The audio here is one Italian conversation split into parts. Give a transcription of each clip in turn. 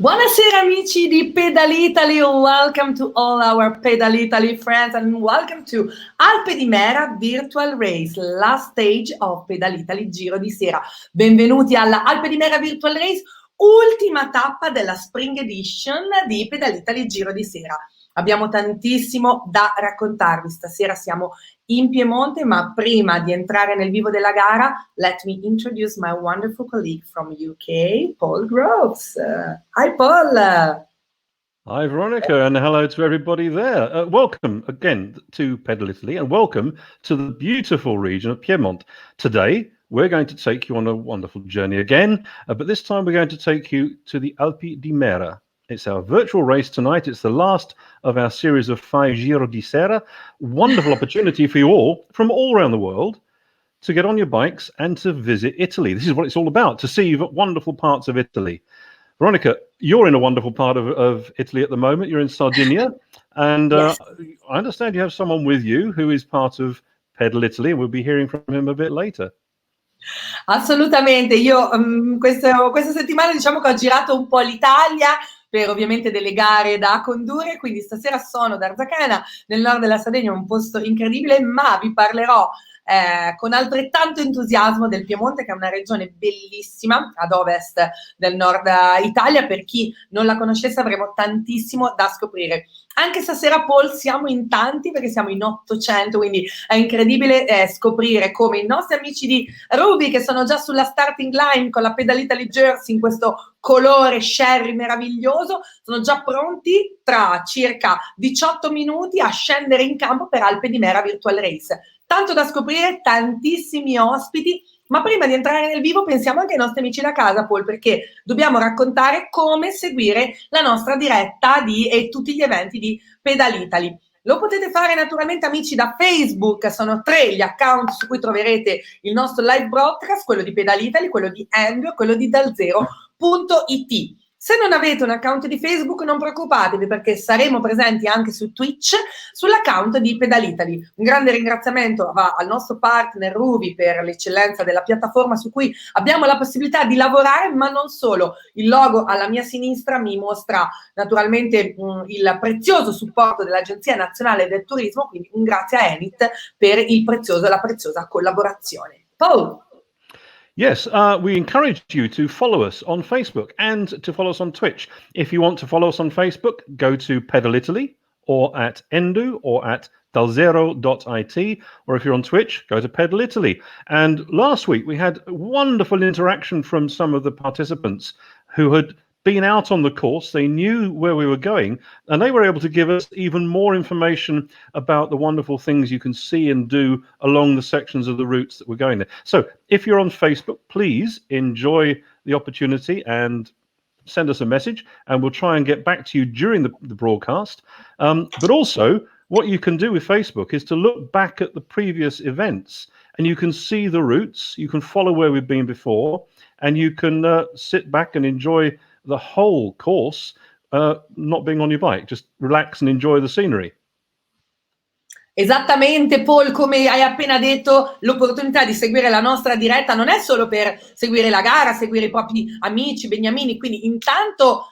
Buonasera amici di Pedal Italy, welcome to all our Pedal Italy friends and welcome to Alpe di Mera Virtual Race, last stage of Pedal Italy Giro di Sera. Benvenuti alla Alpe di Mera Virtual Race, ultima tappa della Spring Edition di Pedal Italy Giro di Sera. Abbiamo tantissimo da raccontarvi, stasera siamo in Piemonte, ma prima di entrare nel vivo della gara, let me introduce my wonderful colleague from UK, Paul Groves. Hi, Paul. Hi, Veronica, and hello to everybody there. Welcome again to Pedal Italy, and welcome to the beautiful region of Piedmont. Today, we're going to take you on a wonderful journey again, but this time we're going to take you to the Alpe di Mera. It's our virtual race tonight. It's the last of our series of 5 GIRO di Sera. Wonderful opportunity for you all from all around the world to get on your bikes and to visit Italy. This is what it's all about, to see wonderful parts of Italy. Veronica, you're in a wonderful part of Italy at the moment. You're in Sardinia. And Yes. I understand you have someone with you who is part of Pedal Italy, and we'll be hearing from him a bit later. Assolutamente, io questa settimana diciamo che ho girato un po' l'Italia per ovviamente delle gare da condurre, quindi stasera sono ad Arzachena, nel nord della Sardegna, un posto incredibile, ma vi parlerò con altrettanto entusiasmo del Piemonte, che è una regione bellissima ad ovest del nord Italia. Per chi non la conoscesse avremo tantissimo da scoprire. Anche stasera, Paul, siamo in tanti perché siamo in 800, quindi è incredibile scoprire come i nostri amici di Ruby, che sono già sulla starting line con la Pedal Italy jersey in questo colore sherry meraviglioso, sono già pronti tra circa 18 minuti a scendere in campo per Alpe di Mera Virtual Race. Tanto da scoprire, tantissimi ospiti, ma prima di entrare nel vivo pensiamo anche ai nostri amici da casa, Paul, perché dobbiamo raccontare come seguire la nostra diretta e tutti gli eventi di Pedal Italy. Lo potete fare naturalmente, amici, da Facebook, sono 3 gli account su cui troverete il nostro live broadcast, quello di Pedal Italy, quello di Andrew e quello di dalzero.it. Se non avete un account di Facebook non preoccupatevi, perché saremo presenti anche su Twitch sull'account di Pedal Italy. Un grande ringraziamento va al nostro partner Ruby per l'eccellenza della piattaforma su cui abbiamo la possibilità di lavorare, ma non solo. Il logo alla mia sinistra mi mostra naturalmente il prezioso supporto dell'Agenzia Nazionale del Turismo, quindi un grazie a Enit per la preziosa collaborazione. Paul. Yes, we encourage you to follow us on Facebook and to follow us on Twitch. If you want to follow us on Facebook, go to Pedal Italy or at Endu or at dalzero.it, or if you're on Twitch, go to Pedal Italy. And last week we had wonderful interaction from some of the participants who had been out on the course. They knew where we were going, and they were able to give us even more information about the wonderful things you can see and do along the sections of the routes that we're going there. So if you're on Facebook, please enjoy the opportunity and send us a message, and we'll try and get back to you during the broadcast. But also, what you can do with Facebook is to look back at the previous events, and you can see the routes, you can follow where we've been before, and you can sit back and enjoy the whole course, not being on your bike. Just relax and enjoy the scenery. Esattamente, Paul, come hai appena detto, l'opportunità di seguire la nostra diretta non è solo per seguire la gara, seguire i propri amici, beniamini, quindi intanto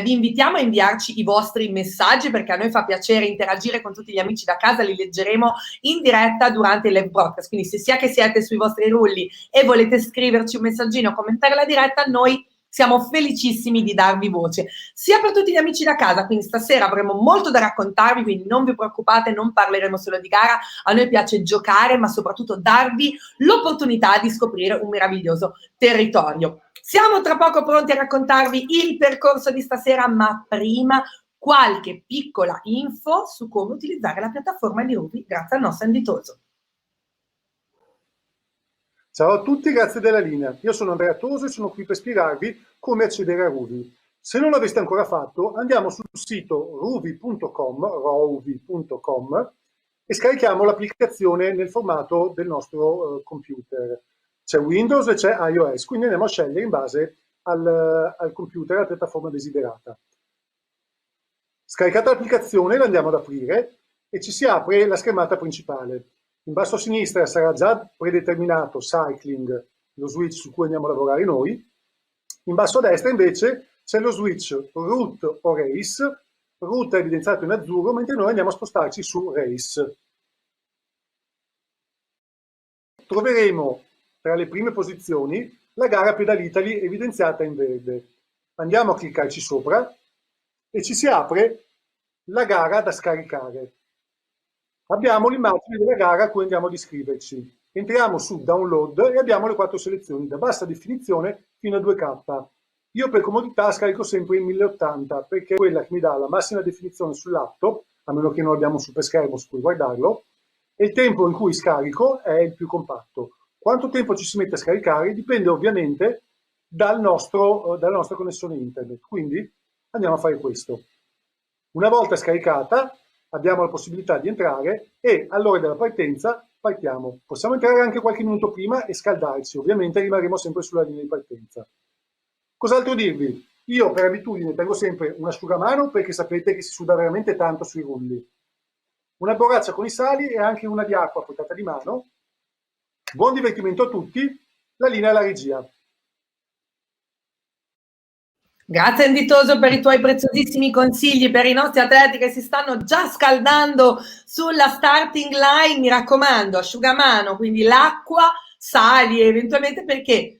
vi invitiamo a inviarci i vostri messaggi, perché a noi fa piacere interagire con tutti gli amici da casa, li leggeremo in diretta durante il live broadcast, quindi se sia che siete sui vostri rulli e volete scriverci un messaggino o commentare la diretta, noi siamo felicissimi di darvi voce, sia per tutti gli amici da casa, quindi stasera avremo molto da raccontarvi, quindi non vi preoccupate, non parleremo solo di gara, a noi piace giocare, ma soprattutto darvi l'opportunità di scoprire un meraviglioso territorio. Siamo tra poco pronti a raccontarvi il percorso di stasera, ma prima qualche piccola info su come utilizzare la piattaforma di Ruby grazie al nostro invitoso. Ciao a tutti, grazie della linea. Io sono Andrea Toso e sono qui per spiegarvi come accedere a Ruby. Se non l'aveste ancora fatto, andiamo sul sito ruby.com e scarichiamo l'applicazione nel formato del nostro computer. C'è Windows e c'è iOS, quindi andiamo a scegliere in base al computer, alla piattaforma desiderata. Scaricata l'applicazione, la andiamo ad aprire e ci si apre la schermata principale. In basso a sinistra sarà già predeterminato Cycling, lo switch su cui andiamo a lavorare noi. In basso a destra invece c'è lo switch route o race. Route è evidenziato in azzurro, mentre noi andiamo a spostarci su race. Troveremo tra le prime posizioni la gara Pedal Italy evidenziata in verde. Andiamo a cliccarci sopra e ci si apre la gara da scaricare. Abbiamo l'immagine della gara a cui andiamo ad iscriverci. Entriamo su download e abbiamo le 4 selezioni da bassa definizione fino a 2K. Io per comodità scarico sempre in 1080 perché è quella che mi dà la massima definizione sul laptop, a meno che non abbiamo un super schermo su cui guardarlo, e il tempo in cui scarico è il più compatto. Quanto tempo ci si mette a scaricare dipende ovviamente dalla nostra connessione internet, quindi andiamo a fare questo. Una volta scaricata abbiamo la possibilità di entrare e all'ora della partenza partiamo. Possiamo entrare anche qualche minuto prima e scaldarci, ovviamente rimarremo sempre sulla linea di partenza. Cos'altro dirvi? Io per abitudine tengo sempre un asciugamano perché sapete che si suda veramente tanto sui rulli. Una borraccia con i sali e anche una di acqua a portata di mano. Buon divertimento a tutti, la linea alla regia. Grazie Anditoso per i tuoi preziosissimi consigli per i nostri atleti che si stanno già scaldando sulla starting line. Mi raccomando, asciugamano, quindi l'acqua, sali eventualmente, perché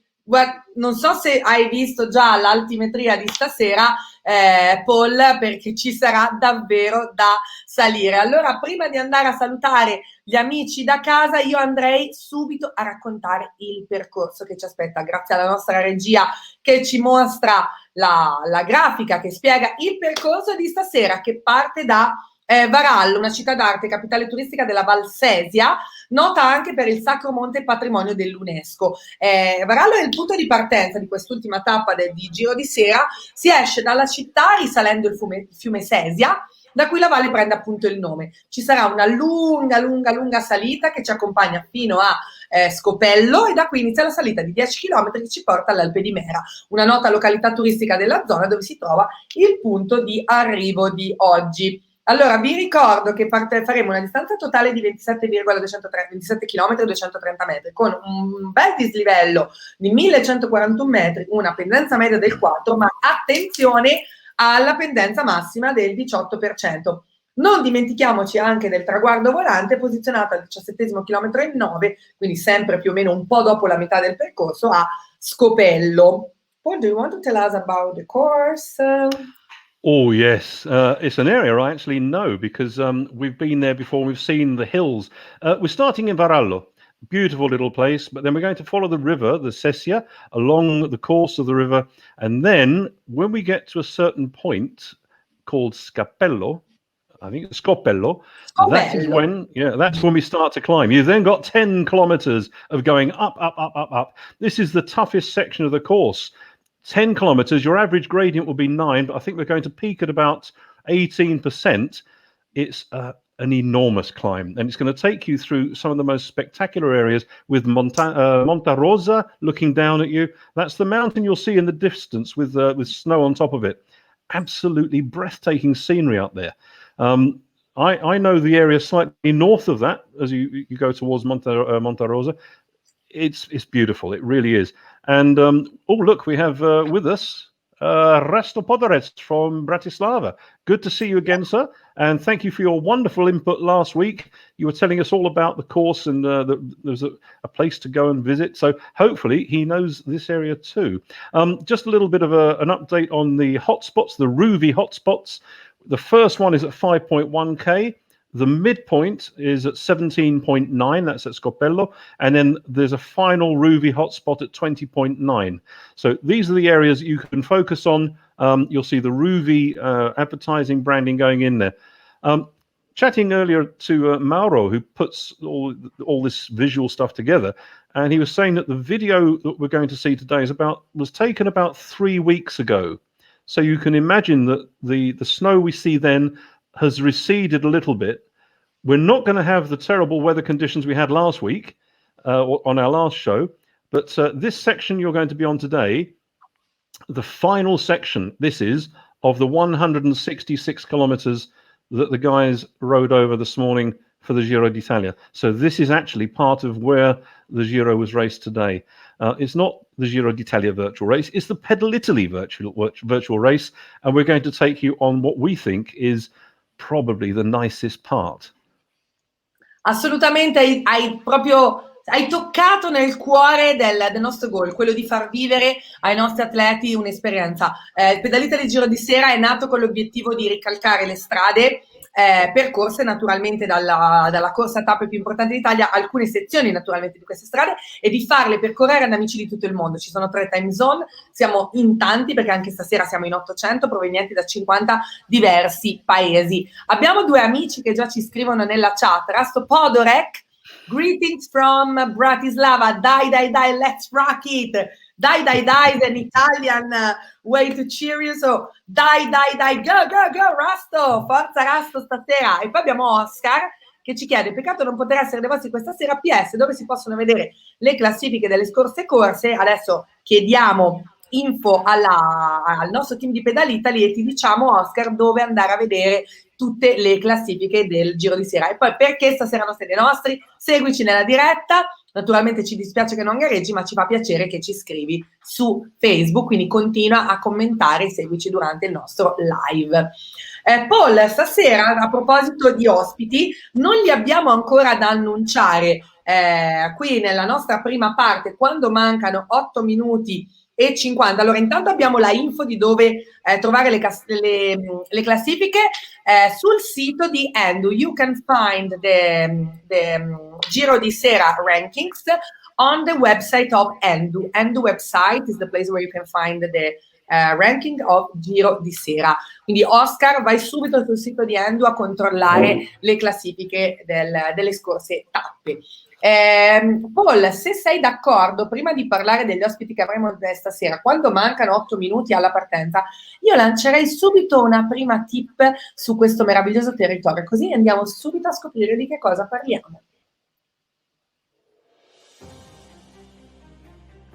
non so se hai visto già l'altimetria di stasera, Paul, perché ci sarà davvero da salire. Allora, prima di andare a salutare gli amici da casa, io andrei subito a raccontare il percorso che ci aspetta, grazie alla nostra regia che ci mostra la grafica che spiega il percorso di stasera, che parte da Varallo, una città d'arte, capitale turistica della Valsesia, nota anche per il Sacro Monte Patrimonio dell'UNESCO. Varallo è il punto di partenza di quest'ultima tappa di Giro di Sera. Si esce dalla città risalendo il fiume Sesia, da cui la valle prende appunto il nome. Ci sarà una lunga salita che ci accompagna fino a Scopello e da qui inizia la salita di 10 km che ci porta all'Alpe di Mera, una nota località turistica della zona dove si trova il punto di arrivo di oggi. Allora, vi ricordo che faremo una distanza totale di 27 km e 230 metri con un bel dislivello di 1141 metri, una pendenza media del 4, ma attenzione alla pendenza massima del 18%. Non dimentichiamoci anche del traguardo volante posizionato al 17° chilometro e 9, quindi sempre più o meno un po' dopo la metà del percorso a Scopello. Paul, do you want to tell us about the course? Oh, yes. It's an area I actually know because we've been there before. We've seen the hills. We're starting in Varallo. Beautiful little place, but then we're going to follow the river, the Sesia, along the course of the river. And then when we get to a certain point called Scapello, I think it's Scopello, that is when, that's when we start to climb. You've then got 10 kilometers of going up. This is the toughest section of the course. 10 kilometers, your average gradient will be 9, but I think we're going to peak at about 18%. It's an enormous climb, and it's going to take you through some of the most spectacular areas with Monta Rosa looking down at you. That's the mountain you'll see in the distance with snow on top of it. Absolutely breathtaking scenery up there. I know the area slightly north of that as you go towards Monta Rosa. It's beautiful. It really is. And oh, look, we have with us Rasto Podorets from Bratislava. Good to see you again, sir. And thank you for your wonderful input last week. You were telling us all about the course and there's a place to go and visit. So hopefully he knows this area too. Just a little bit of an update on the hotspots, the Ruvi hotspots. The first one is at 5.1K. The midpoint is at 17.9, that's at Scopello, and then there's a final Ruvi hotspot at 20.9. So these are the areas you can focus on. You'll see the Ruvi advertising branding going in there. Chatting earlier to Mauro, who puts all this visual stuff together, and he was saying that the video that we're going to see today was taken about 3 weeks ago. So you can imagine that the snow we see then has receded a little bit. We're not going to have the terrible weather conditions we had last week on our last show, but this section you're going to be on today, the final section, this is, of the 166 kilometers that the guys rode over this morning for the Giro d'Italia. So this is actually part of where the Giro was raced today. It's not the Giro d'Italia virtual race, it's the Pedal Italy virtual race, and we're going to take you on what we think is probably the nicest part. Assolutamente, hai toccato nel cuore del nostro goal, quello di far vivere ai nostri atleti un'esperienza. Il Pedal Italy Giro di Sera è nato con l'obiettivo di ricalcare le strade percorse naturalmente dalla corsa tappe più importante d'Italia, alcune sezioni naturalmente di queste strade, e di farle percorrere ad amici di tutto il mondo. Ci sono 3 time zone, siamo in tanti perché anche stasera siamo in 800 provenienti da 50 diversi paesi. Abbiamo 2 amici che già ci scrivono nella chat. Rasto Podorek, greetings from Bratislava. Dai, let's rock it. Dai, is an Italian way to cheer you. So, dai, go, Rasto. Forza Rasto stasera. E poi abbiamo Oscar che ci chiede: peccato non poter essere dei vostri questa sera. PS, dove si possono vedere le classifiche delle scorse corse? Adesso chiediamo info al nostro team di Pedal Italy e ti diciamo, Oscar, dove andare a vedere tutte le classifiche del Giro di Sera. E poi, perché stasera non sei dei nostri, seguici nella diretta. Naturalmente ci dispiace che non gareggi, ma ci fa piacere che ci scrivi su Facebook, quindi continua a commentare e seguici durante il nostro live. Paul, stasera, a proposito di ospiti, non li abbiamo ancora da annunciare qui nella nostra prima parte, quando mancano 8 minuti e 50. Allora, intanto abbiamo la info di dove trovare le classifiche sul sito di Endu. You can find the Giro di Sera rankings on the website of Endu. Endu website is the place where you can find the ranking of Giro di Sera. Quindi Oscar, vai subito sul sito di Endu a controllare le classifiche delle scorse tappe. Paul, se sei d'accordo, prima di parlare degli ospiti che avremo stasera, quando mancano 8 minuti alla partenza, io lancerei subito una prima tip su questo meraviglioso territorio, così andiamo subito a scoprire di che cosa parliamo.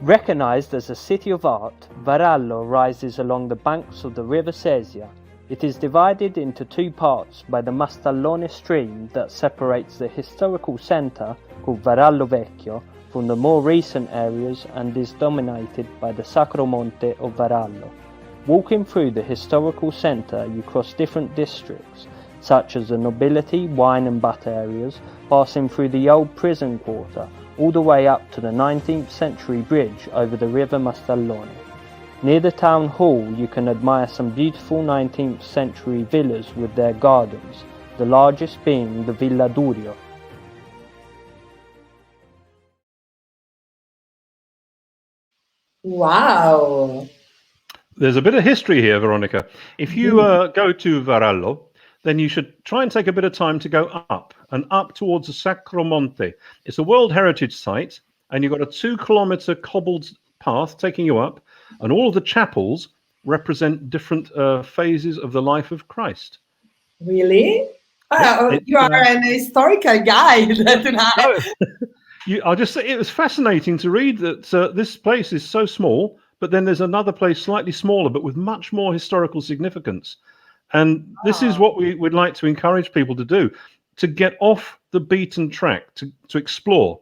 Recognized as a city of art, Varallo rises along the banks of the river Sesia. It is divided into 2 parts by the Mastallone stream that separates the historical centre, called Varallo Vecchio, from the more recent areas and is dominated by the Sacro Monte of Varallo. Walking through the historical centre, you cross different districts, such as the nobility, wine and butter areas, passing through the old prison quarter, all the way up to the 19th century bridge over the river Mastallone. Near the town hall you can admire some beautiful 19th century villas with their gardens, the largest being the Villa Durio. Wow! There's a bit of history here, Veronica. If you go to Varallo, then you should try and take a bit of time to go up towards the Sacro Monte. It's a World Heritage Site, and you've got a 2-kilometer cobbled path taking you up, and all of the chapels represent different phases of the life of Christ. Really? You are an historical guide tonight. I'll just say it was fascinating to read that this place is so small, but then there's another place slightly smaller, but with much more historical significance. And this is what we would like to encourage people to do, to get off the beaten track, to explore.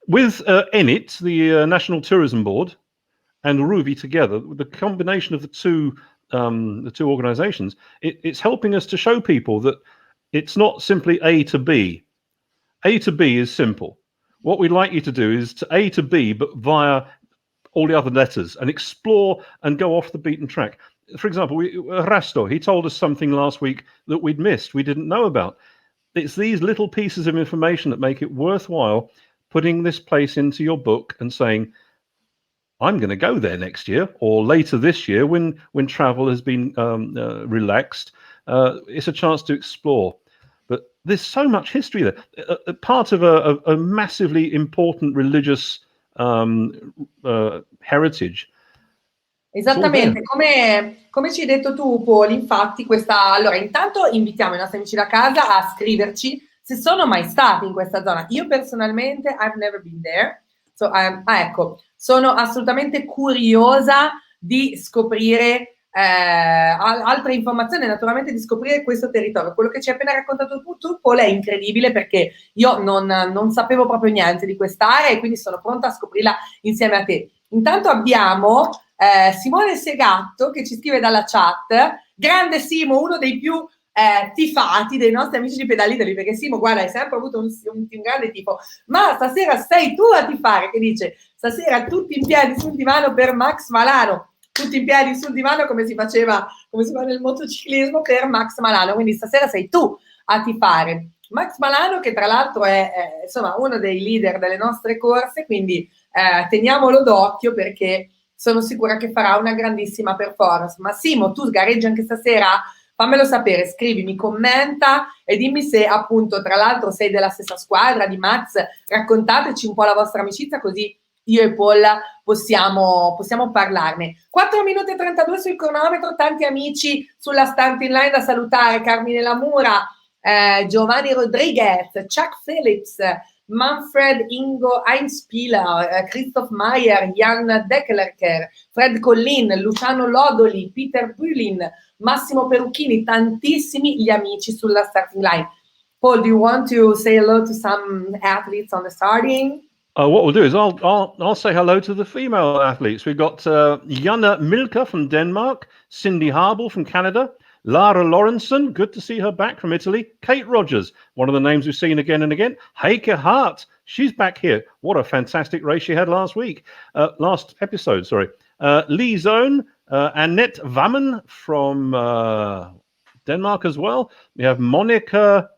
With Enit, the National Tourism Board, and Ruvi together, with the combination of the two organizations, it's helping us to show people that it's not simply A to B. A to B is simple. What we'd like you to do is to A to B, but via all the other letters, and explore and go off the beaten track. For example, Rasto, he told us something last week that we'd missed, we didn't know about. It's these little pieces of information that make it worthwhile putting this place into your book and saying, I'm going to go there next year or later this year when travel has been relaxed. It's a chance to explore. But there's so much history there. Part of a massively important religious heritage. Esattamente, come ci hai detto tu, Paul, infatti allora intanto invitiamo i nostri amici da casa a scriverci se sono mai stati in questa zona. Io personalmente, I've never been there, so ecco, sono assolutamente curiosa di scoprire altre informazioni, naturalmente di scoprire questo territorio. Quello che ci hai appena raccontato tu, Paul, è incredibile, perché io non sapevo proprio niente di quest'area e quindi sono pronta a scoprirla insieme a te. Intanto abbiamo Simone Segatto che ci scrive dalla chat: grande Simo, uno dei più tifati dei nostri amici di Pedalitali, perché Simo, guarda, hai sempre avuto un grande tifo, ma stasera sei tu a tifare, che dice stasera tutti in piedi sul divano per Max Malano, tutti in piedi sul divano come si fa nel motociclismo per Max Malano, quindi stasera sei tu a tifare Max Malano, che tra l'altro è insomma uno dei leader delle nostre corse, quindi teniamolo d'occhio, perché sono sicura che farà una grandissima performance. Ma Simo, tu gareggi anche stasera? Fammelo sapere, scrivimi, commenta e dimmi se appunto tra l'altro sei della stessa squadra di Max, raccontateci un po' la vostra amicizia, così io e Paul possiamo parlarne. 4 minuti e 32 sul cronometro, tanti amici sulla starting line da salutare: Carmine Lamura, Giovanni Rodriguez, Chuck Phillips, Manfred Ingo Heinspieler, Christoph Meyer, Jan Declerker, Fred Collin, Luciano Lodoli, Peter Bulin, Massimo Perucchini, tantissimi gli amici sulla starting line. Paul, do you want to say hello to some athletes on the starting? What we'll do is I'll say hello to the female athletes. We've got Jana Milka from Denmark, Cindy Harbel from Canada, Lara Lorentzen, good to see her back from Italy, Kate Rogers, one of the names we've seen again and again, Heike Hart, she's back here. What a fantastic race she had last episode. Lee Zone, Annette Vammen from Denmark as well. We have Monica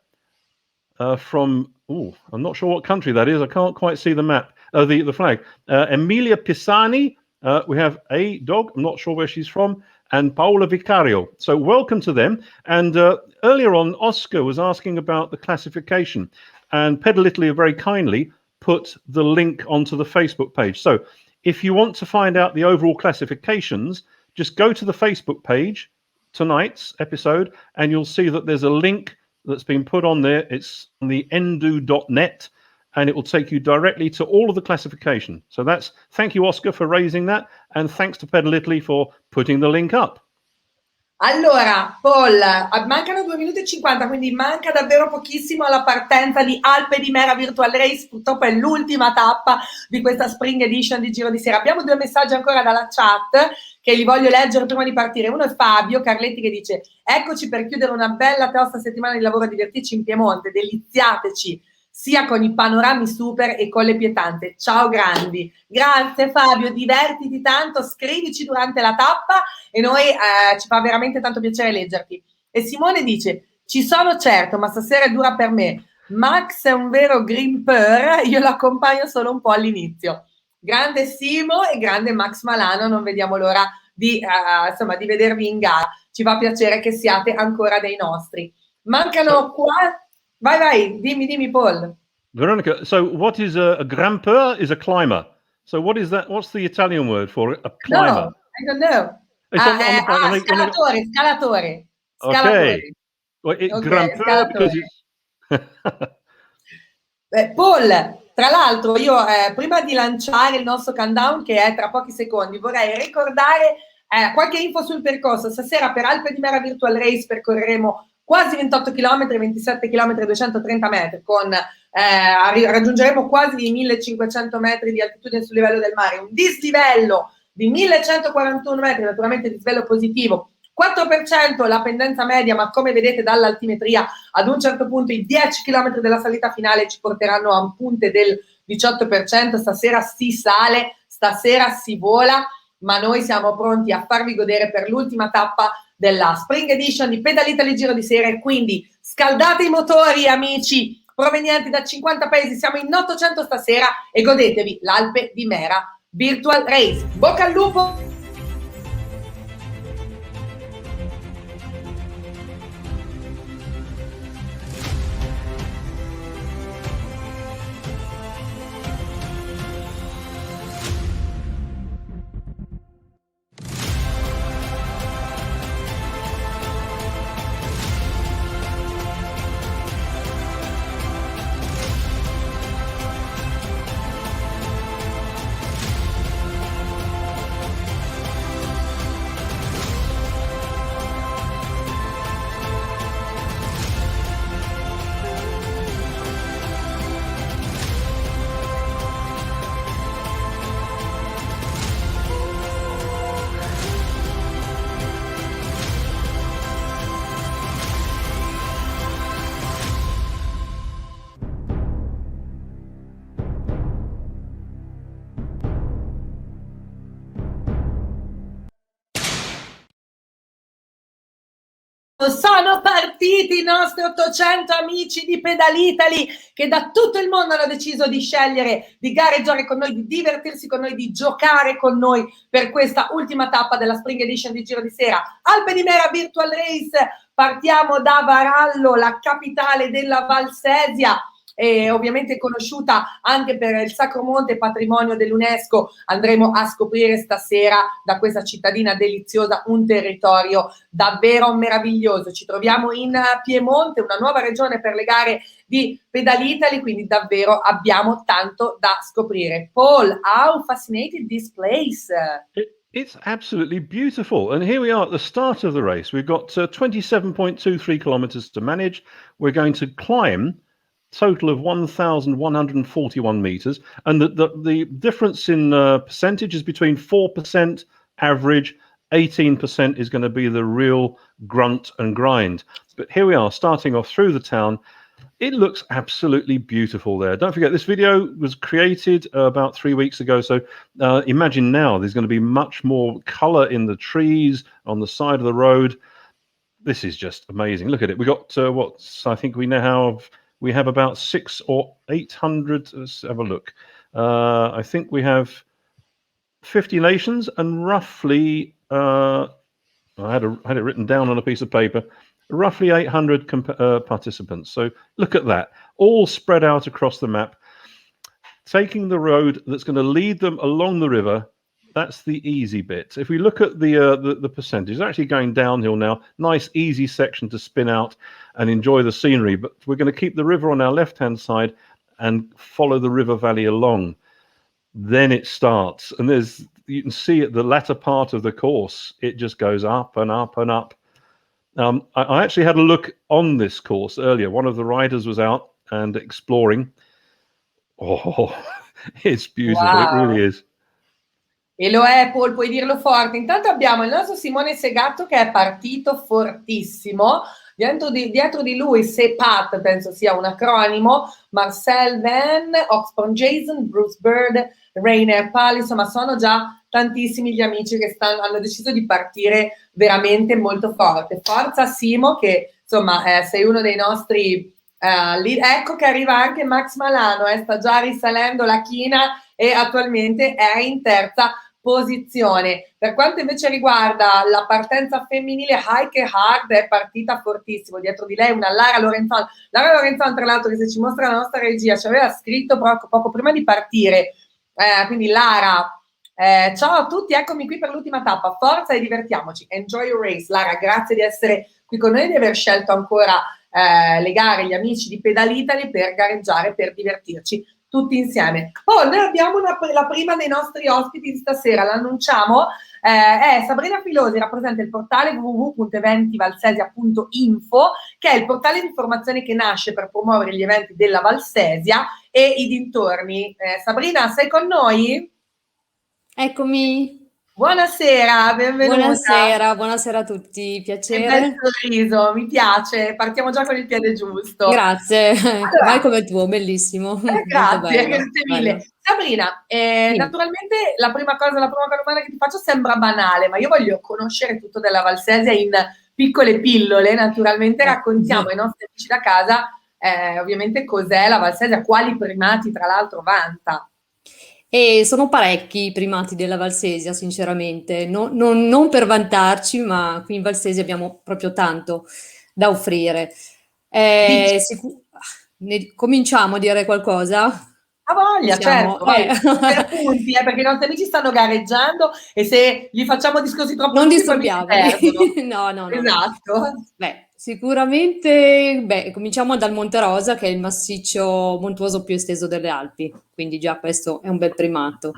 from, I'm not sure what country that is. I can't quite see the map, the flag. Emilia Pisani, we have a dog, I'm not sure where she's from, and Paola Vicario. So welcome to them. And earlier on, Oscar was asking about the classification, and Pedal Italy very kindly put the link onto the Facebook page. So if you want to find out the overall classifications, just go to the Facebook page, tonight's episode, and you'll see that there's a link that's been put on there. It's on the endu.net, and it will take you directly to all of the classification. So thank you, Oscar, for raising that, and thanks to Pedal Italy for putting the link up. Allora, Paul, mancano 2 minuti e 50, quindi manca davvero pochissimo alla partenza di Alpe di Mera Virtual Race. Purtroppo è l'ultima tappa di questa Spring Edition di Giro di Sera. Abbiamo 2 messaggi ancora dalla chat che li voglio leggere prima di partire. Uno è Fabio Carletti che dice: eccoci per chiudere una bella tosta settimana di lavoro, divertirci in Piemonte, deliziateci sia con i panorami super e con le pietanze. Ciao grandi. Grazie Fabio, divertiti tanto, scrivici durante la tappa e noi ci fa veramente tanto piacere leggerti. E Simone dice: ci sono certo, ma stasera è dura per me. Max è un vero grimper, io lo accompagno solo un po' all'inizio. Grande Simo e grande Max Malano, non vediamo l'ora di vedervi in gara. Ci fa piacere che siate ancora dei nostri. Mancano qua. Vai, dimmi Paul. Veronica, so what is a grimper? Is a climber. So what is that? What's the Italian word for a climber? No, I don't know. Scalatore. Okay. Well, grimper because it's... Paul, tra l'altro io prima di lanciare il nostro countdown, che è tra pochi secondi, vorrei ricordare qualche info sul percorso. Stasera per Alpe di Mera Virtual Race percorreremo quasi 28 km, 27 km, 230 metri, raggiungeremo quasi i 1500 metri di altitudine sul livello del mare, un dislivello di 1141 metri, naturalmente dislivello positivo, 4% la pendenza media, ma come vedete dall'altimetria ad un certo punto i 10 km della salita finale ci porteranno a un punte del 18%. Stasera si sale, stasera si vola, ma noi siamo pronti a farvi godere per l'ultima tappa della Spring Edition di Pedal Italy Giro di Sera, e quindi scaldate i motori amici provenienti da 50 paesi, siamo in 800 stasera e godetevi l'Alpe di Mera Virtual Race. Bocca al lupo! Sono partiti i nostri 800 amici di Pedalitali che da tutto il mondo hanno deciso di scegliere di gareggiare con noi, di divertirsi con noi, di giocare con noi per questa ultima tappa della Spring Edition di Giro di Sera. Alpe di Mera Virtual Race, partiamo da Varallo, la capitale della Valsesia, ovviamente conosciuta anche per il Sacro Monte, patrimonio dell'UNESCO. Andremo a scoprire stasera da questa cittadina deliziosa un territorio davvero meraviglioso. Ci troviamo in Piemonte, una nuova regione per le gare di Pedalitali, quindi davvero abbiamo tanto da scoprire. Paul, how fascinated this place? It's absolutely beautiful. And here we are at the start of the race. We've got 27.23 kilometers to manage. We're going to climb total of 1,141 meters, and the difference in percentage is between 4% average, 18% is going to be the real grunt and grind. But here we are starting off through the town. It looks absolutely beautiful there. Don't forget, this video was created about 3 weeks ago, so imagine now there's going to be much more color in the trees on the side of the road. This is just amazing. Look at it. We got I think we have about 600 or 800. Let's have a look. I think we have 50 nations and roughly, I had it written down on a piece of paper, roughly 800 participants. So look at that, all spread out across the map, taking the road that's going to lead them along the river. That's the easy bit. If we look at the percentage, it's actually going downhill now. Nice, easy section to spin out and enjoy the scenery. But we're going to keep the river on our left-hand side and follow the river valley along. Then it starts, and you can see at the latter part of the course, it just goes up and up and up. I actually had a look on this course earlier. One of the riders was out and exploring. Oh, it's beautiful. Wow. It really is. E lo è, Paul, puoi dirlo forte. Intanto abbiamo il nostro Simone Segatto che è partito fortissimo. Dietro di lui, SEPAT, penso sia un acronimo, Marcel Van, Oxford Jason, Bruce Bird, Rainer Pal, insomma sono già tantissimi gli amici che hanno deciso di partire veramente molto forte. Forza Simo, che insomma sei uno dei nostri ecco che arriva anche Max Malano, sta già risalendo la china e attualmente è in terza posizione. Per quanto invece riguarda la partenza femminile, Heike Hard è partita fortissimo, dietro di lei una Lara Lorenzon, tra l'altro, che se ci mostra la nostra regia ci aveva scritto poco prima di partire, quindi Lara, ciao a tutti, eccomi qui per l'ultima tappa, forza e divertiamoci, enjoy your race. Lara, grazie di essere qui con noi e di aver scelto ancora le gare, gli amici di Pedalitali per gareggiare, per divertirci tutti insieme. Noi abbiamo la prima dei nostri ospiti di stasera, l'annunciamo, è Sabrina Filosi, rappresenta il portale www.eventivalsesia.info, che è il portale di informazione che nasce per promuovere gli eventi della Valsesia e i dintorni. Sabrina, sei con noi? Eccomi. Buonasera, benvenuta. Buonasera a tutti, piacere. Che bel sorriso, mi piace, partiamo già con il piede giusto. Grazie, allora, vai come tuo, bellissimo. Grazie, grazie mille. Sabrina, naturalmente la prima domanda che ti faccio sembra banale, ma io voglio conoscere tutto della Valsesia in piccole pillole, naturalmente raccontiamo ai nostri amici da casa ovviamente cos'è la Valsesia, quali primati tra l'altro vanta. E sono parecchi i primati della Valsesia, sinceramente, non per vantarci, ma qui in Valsesia abbiamo proprio tanto da offrire. Cominciamo a dire qualcosa? A voglia, certo, per punti, perché i nostri amici stanno gareggiando e se gli facciamo discorsi troppo non disturbiamo. No. Esatto. Beh, sicuramente, cominciamo dal Monte Rosa, che è il massiccio montuoso più esteso delle Alpi, quindi già questo è un bel primato.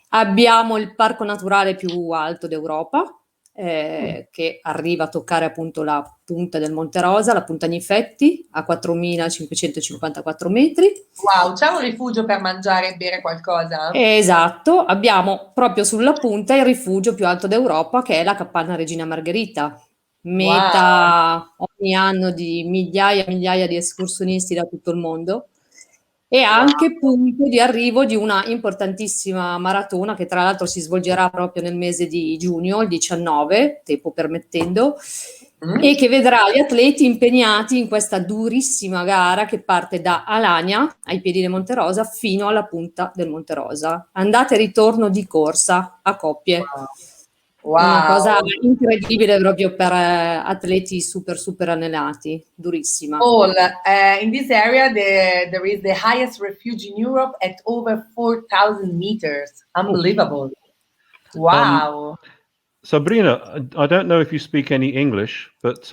Abbiamo il parco naturale più alto d'Europa, che arriva a toccare appunto la punta del Monte Rosa, la punta Nifetti, a 4.554 metri. Wow, c'è un rifugio per mangiare e bere qualcosa? Esatto, abbiamo proprio sulla punta il rifugio più alto d'Europa, che è la Capanna Regina Margherita, meta ogni anno di migliaia e migliaia di escursionisti da tutto il mondo, e anche punto di arrivo di una importantissima maratona che tra l'altro si svolgerà proprio nel mese di giugno, il 19, tempo permettendo, e che vedrà gli atleti impegnati in questa durissima gara che parte da Alagna, ai piedi del Monte Rosa, fino alla punta del Monte Rosa. Andata e ritorno di corsa a coppie. Wow. Una cosa incredibile proprio per atleti super allenati, durissima. Paul, in this area there is the highest refuge in Europe at over 4,000 meters. Unbelievable. Wow. Sabrina, I don't know if you speak any English, but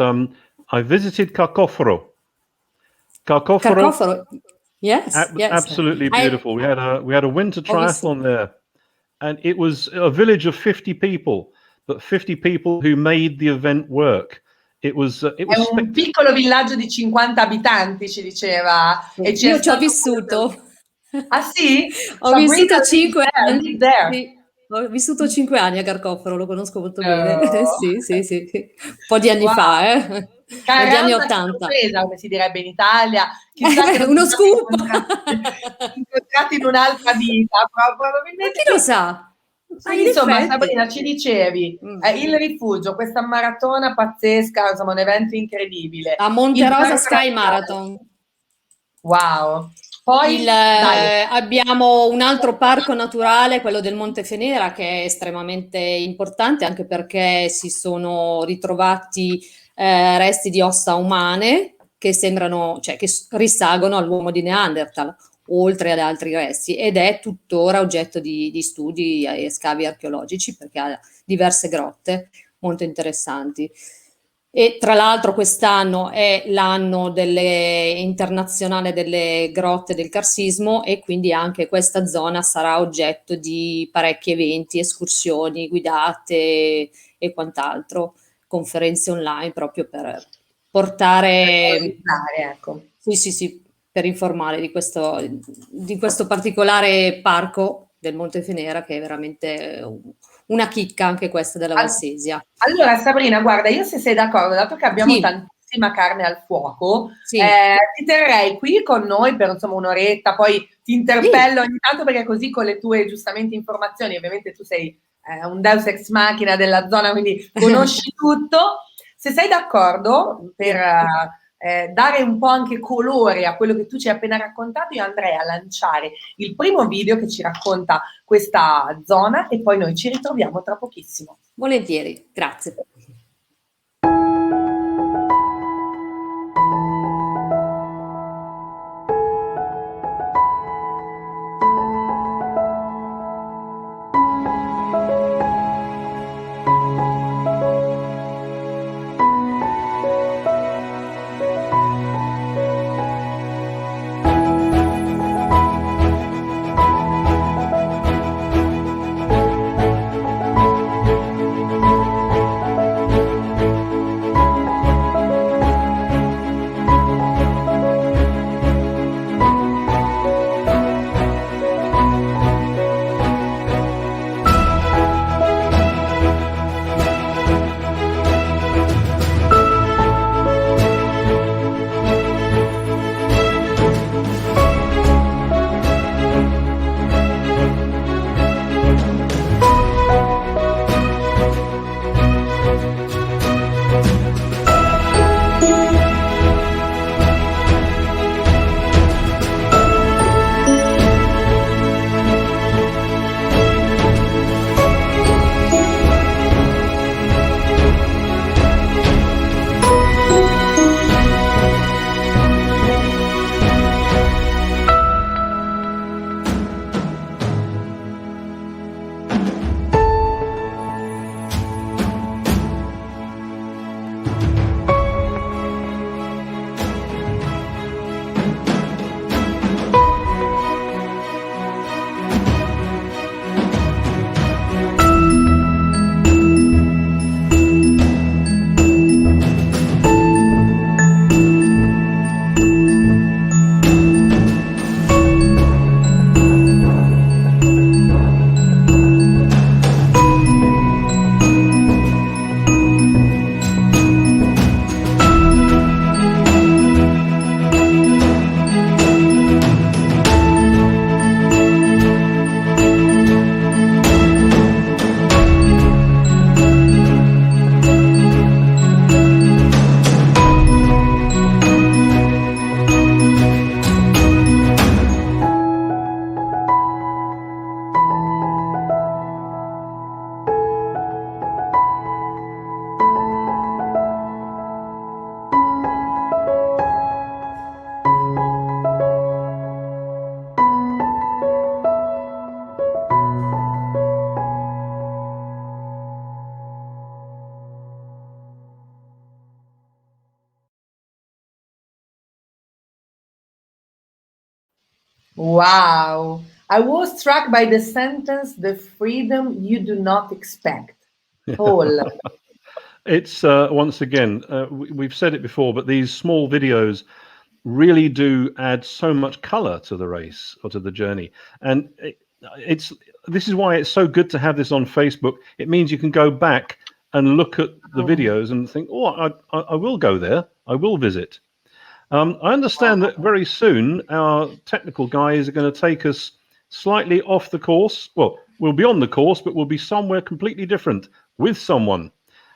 I visited Carcoforo. Carcoforo, yes, yes. Absolutely beautiful. We had a winter triathlon there, and it was a village of 50 people, but 50 people who made the event work. It was un piccolo villaggio di 50 abitanti, ci diceva. E io ci ho vissuto. Ah sì? Ho vissuto 5 anni. Sì. Ho vissuto 5 anni a Carcoforo, lo conosco molto bene. Sì. Un po' di anni fa, negli anni 80. Sorpresa, come si direbbe in Italia. Chissà che non uno scoop! Incontrati in un'altra vita, probabilmente. Ma chi lo sa? Sì, insomma, Sabrina, ci dicevi, il rifugio, questa maratona pazzesca, insomma, un evento incredibile. A Monte Rosa Sky Marathon. Wow. Poi abbiamo un altro parco naturale, quello del Monte Fenera, che è estremamente importante anche perché si sono ritrovati resti di ossa umane che sembrano, cioè che risalgono all'uomo di Neanderthal, oltre ad altri resti, ed è tuttora oggetto di studi e scavi archeologici perché ha diverse grotte molto interessanti. E tra l'altro quest'anno è l'anno internazionale delle grotte del Carsismo e quindi anche questa zona sarà oggetto di parecchi eventi, escursioni guidate e quant'altro, conferenze online proprio per portare... ecco. Sì, per informare di questo particolare parco del Monte Fenera che è veramente una chicca anche questa della Valsesia. Allora Sabrina, guarda, io se sei d'accordo, dato che abbiamo tantissima carne al fuoco, ti terrei qui con noi per insomma un'oretta, poi ti interpello ogni tanto perché così con le tue giustamente informazioni, ovviamente tu sei un deus ex machina della zona, quindi conosci tutto. Se sei d'accordo per dare un po' anche colore a quello che tu ci hai appena raccontato, io andrei a lanciare il primo video che ci racconta questa zona e poi noi ci ritroviamo tra pochissimo. Volentieri, grazie. Wow. I was struck by the sentence, the freedom you do not expect. Paul. It's once again, we've said it before, but these small videos really do add so much color to the race or to the journey. And this is why it's so good to have this on Facebook. It means you can go back and look at the videos and think, oh, I will go there. I will visit. I understand that very soon our technical guys are going to take us slightly off the course. Well, we'll be on the course, but we'll be somewhere completely different with someone.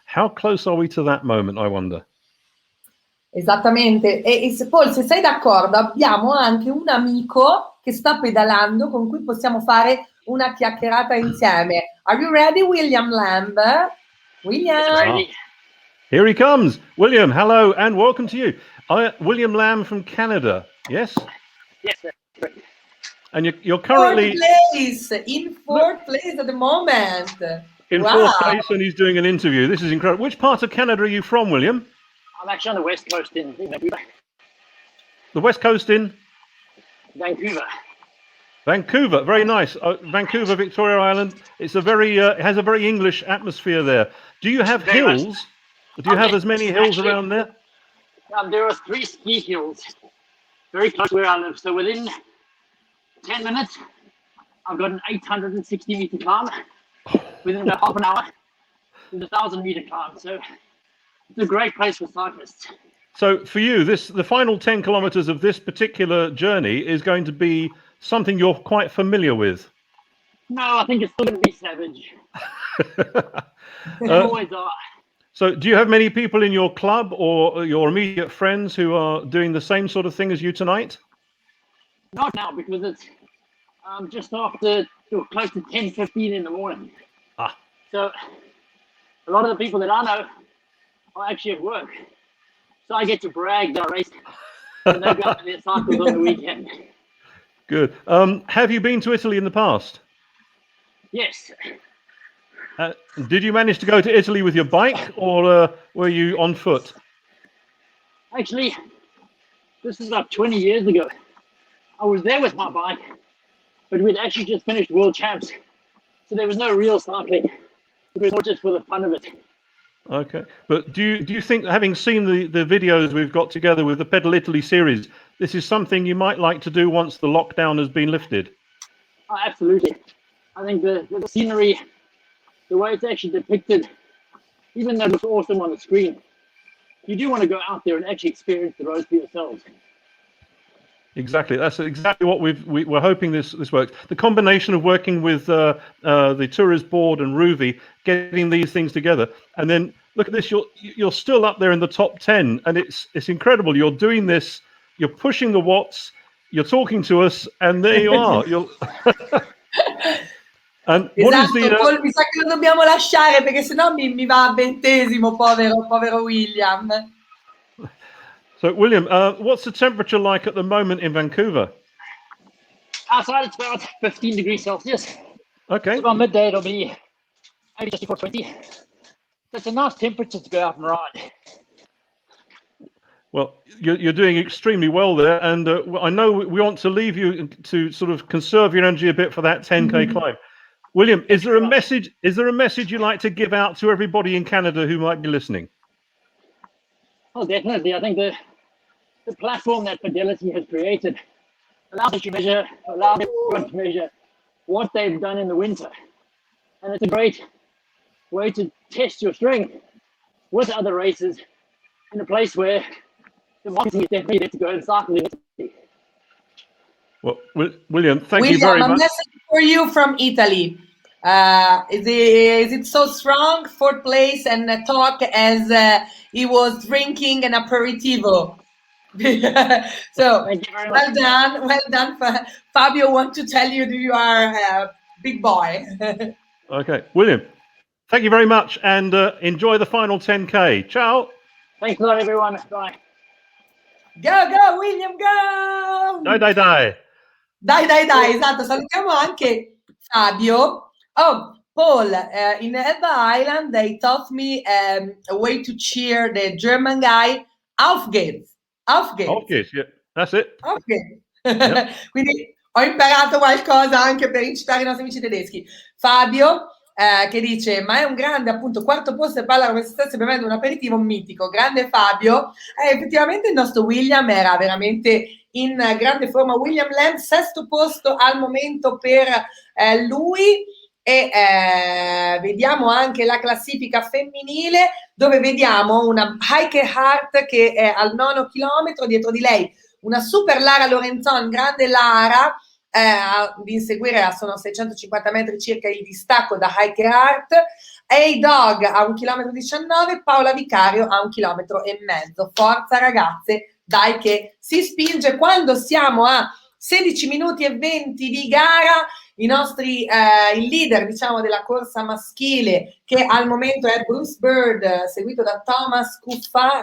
How close are we to that moment, I wonder? Esattamente, Paul, se sei d'accordo, abbiamo anche un amico che sta pedalando con cui possiamo fare una chiacchierata insieme. Are you ready, William Lamb? William? Here he comes. William, hello and welcome to you. William Lamb from Canada, yes? Yes, that's right. And you're currently in fourth place at the moment. In fourth place, and he's doing an interview. This is incredible. Which part of Canada are you from, William? I'm actually on the west coast in Vancouver. The west coast in? Vancouver. Vancouver, very nice. Vancouver, Victoria Island. It's a very, it has a very English atmosphere there. Do you have hills? Do you have as many hills around there? There are 3 ski hills very close to where I live. So within 10 minutes, I've got an 860 meter climb. Within about half an hour, there's a 1,000-meter climb. So it's a great place for cyclists. So for you, the final 10 kilometers of this particular journey is going to be something you're quite familiar with. No, I think it's still going to be savage. Always are. So do you have many people in your club or your immediate friends who are doing the same sort of thing as you tonight? Not now, because it's just after close to 10:15 in the morning. So a lot of the people that I know are actually at work. So I get to brag that I raced and they go out to their cycles on the weekend. Good. Have you been to Italy in the past? Yes. Did you manage to go to Italy with your bike or were you on foot? Actually, this is about 20 years ago. I was there with my bike, but we'd actually just finished World Champs. So there was no real cycling. It was more just for the fun of it. Okay. But do you think, having seen the videos we've got together with the Pedal Italy series, this is something you might like to do once the lockdown has been lifted? Oh, absolutely. I think the scenery, the way it's actually depicted, even though it's awesome on the screen, you do want to go out there and actually experience the road for yourselves. Exactly. That's exactly what we're hoping this works. The combination of working with the Tourist Board and Ruvi, getting these things together, and then look at this. You're still up there in the top 10, and it's incredible. You're doing this. You're pushing the watts. You're talking to us, and there you are. And what is the? Paul, mi sa che lo dobbiamo lasciare perché sennò mi va a 20°, povero William. So, William, what's the temperature like at the moment in Vancouver? Outside, it's about 15 degrees Celsius. Okay. So by midday, it'll be maybe just before 20. So it's a nice temperature to go out and ride. Well, you're doing extremely well there, and I know we want to leave you to sort of conserve your energy a bit for that 10K climb. William, is there a message? Is there a message you'd like to give out to everybody in Canada who might be listening? Oh, definitely. I think the platform that Fidelity has created allows everyone to measure what they've done in the winter, and it's a great way to test your strength with other races in a place where the marketing is definitely there to go and cycle in Italy. Well, William, thank you very much. A message for you from Italy. Is it so strong? Fourth place and talk as he was drinking an aperitivo. So well done. Fabio want to tell you that you are a big boy. Okay, William, thank you very much, and enjoy the final 10K. Ciao. Thanks a lot, everyone. Bye. Go, William, go! Dai. Dai, esatto. Salutiamo anche Fabio. Oh, Paul, in Elba Island, they taught me a way to cheer the German guy, Auf geht's. Yeah, that's it. Okay. Yep. Quindi Ho imparato qualcosa anche per incitare i nostri amici tedeschi. Fabio, che dice, ma è un grande appunto quarto posto e parla come se stesse bevendo un aperitivo mitico. Grande Fabio. Effettivamente il nostro William era veramente in grande forma. William Lamb, sesto posto al momento per lui. E vediamo anche la classifica femminile, dove vediamo una Heike Hart che è al 9° chilometro, dietro di lei una super Lara Lorenzon, grande Lara, di inseguire sono 650 metri circa il distacco da Heike Hart, A-Dog a 1,19 km, Paola Vicario a 1,5 km. Forza ragazze, dai che si spinge. Quando siamo a 16 minuti e 20 di gara, i nostri il leader diciamo della corsa maschile, che al momento è Bruce Bird, seguito da Thomas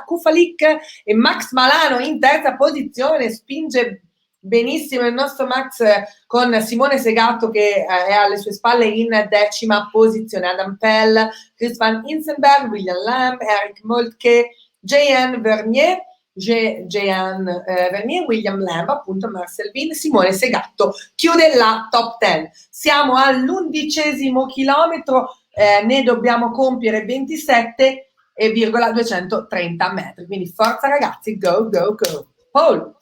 Kufalik e Max Malano in terza posizione. Spinge benissimo il nostro Max con Simone Segato che è alle sue spalle in 10ª posizione. Adam Pell, Chris Van Insenberg, William Lamb, Eric Moltke, J.N. Vernier, William Lamb, appunto Marcel Vin, Simone Segatto chiude la top 10. Siamo all'11° chilometro, ne dobbiamo compiere 27,230 metri, quindi forza ragazzi, go go go. Paul,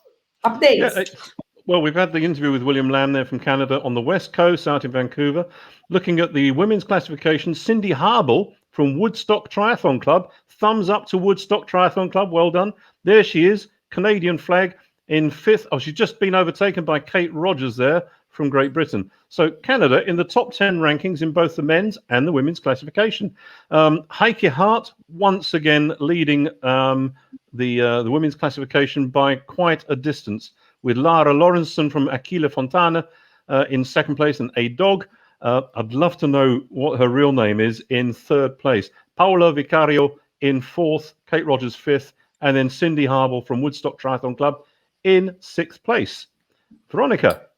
updates. Well, we've had the interview with William Lamb there from Canada on the West Coast out in Vancouver. Looking at the women's classification, Cindy Harbel from Woodstock Triathlon Club. Thumbs up to Woodstock Triathlon Club. Well done. There she is, Canadian flag in 5th. Oh, she's just been overtaken by Kate Rogers there from Great Britain. So Canada in the top 10 rankings in both the men's and the women's classification. Heike Hart once again leading the women's classification by quite a distance, with Lara Lorentzen from Aquila Fontana in 2nd place and A-Dog. I'd love to know what her real name is in 3rd place. Paola Vicario in 4th, Kate Rogers 5th, and then Cindy Harbel from Woodstock Triathlon Club in 6th place. Veronica.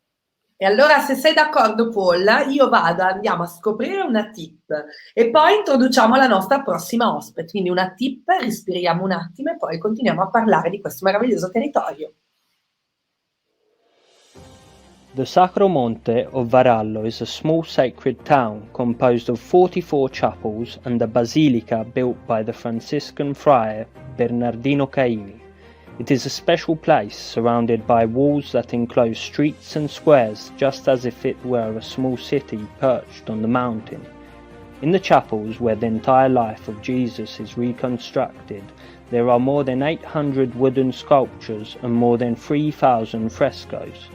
E allora, se sei d'accordo, Paul, andiamo a scoprire una tip e poi introduciamo la nostra prossima ospite. Quindi una tip, respiriamo un attimo e poi continuiamo a parlare di questo meraviglioso territorio. The Sacro Monte of Varallo is a small sacred town composed of 44 chapels and a basilica built by the Franciscan friar Bernardino Caini. It is a special place surrounded by walls that enclose streets and squares just as if it were a small city perched on the mountain. In the chapels where the entire life of Jesus is reconstructed, there are more than 800 wooden sculptures and more than 3,000 frescoes.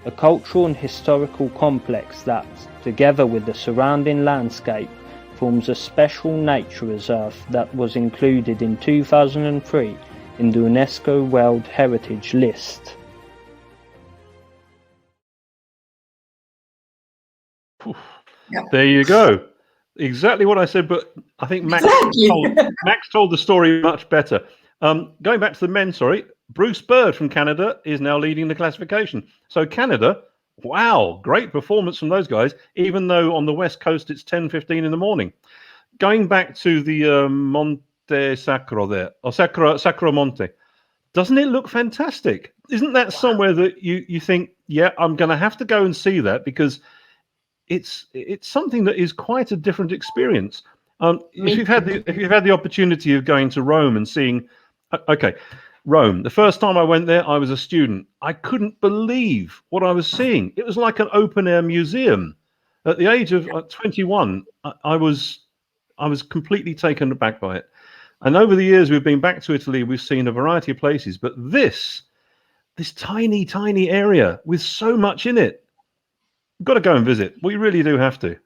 A cultural and historical complex that, together with the surrounding landscape, forms a special nature reserve that was included in 2003 in the UNESCO World Heritage List. There you go. Exactly what I said, but I think Max told the story much better. Going back to the men, Bruce Bird from Canada is now leading the classification. So Canada, wow, great performance from those guys, even though on the West Coast it's 10:15 in the morning. Going back to the Monte Sacro there, or Sacro Monte, doesn't it look fantastic? Isn't that somewhere that you think, yeah, I'm going to have to go and see that, because it's something that is quite a different experience. If you've had the opportunity of going to Rome and seeing, okay, Rome. The first time I went there, I was a student. I couldn't believe what I was seeing. It was like an open-air museum. At the age of 21, I was completely taken aback by it. And over the years, we've been back to Italy. We've seen a variety of places, but this tiny, tiny area with so much in it, we've got to go and visit. We really do have to.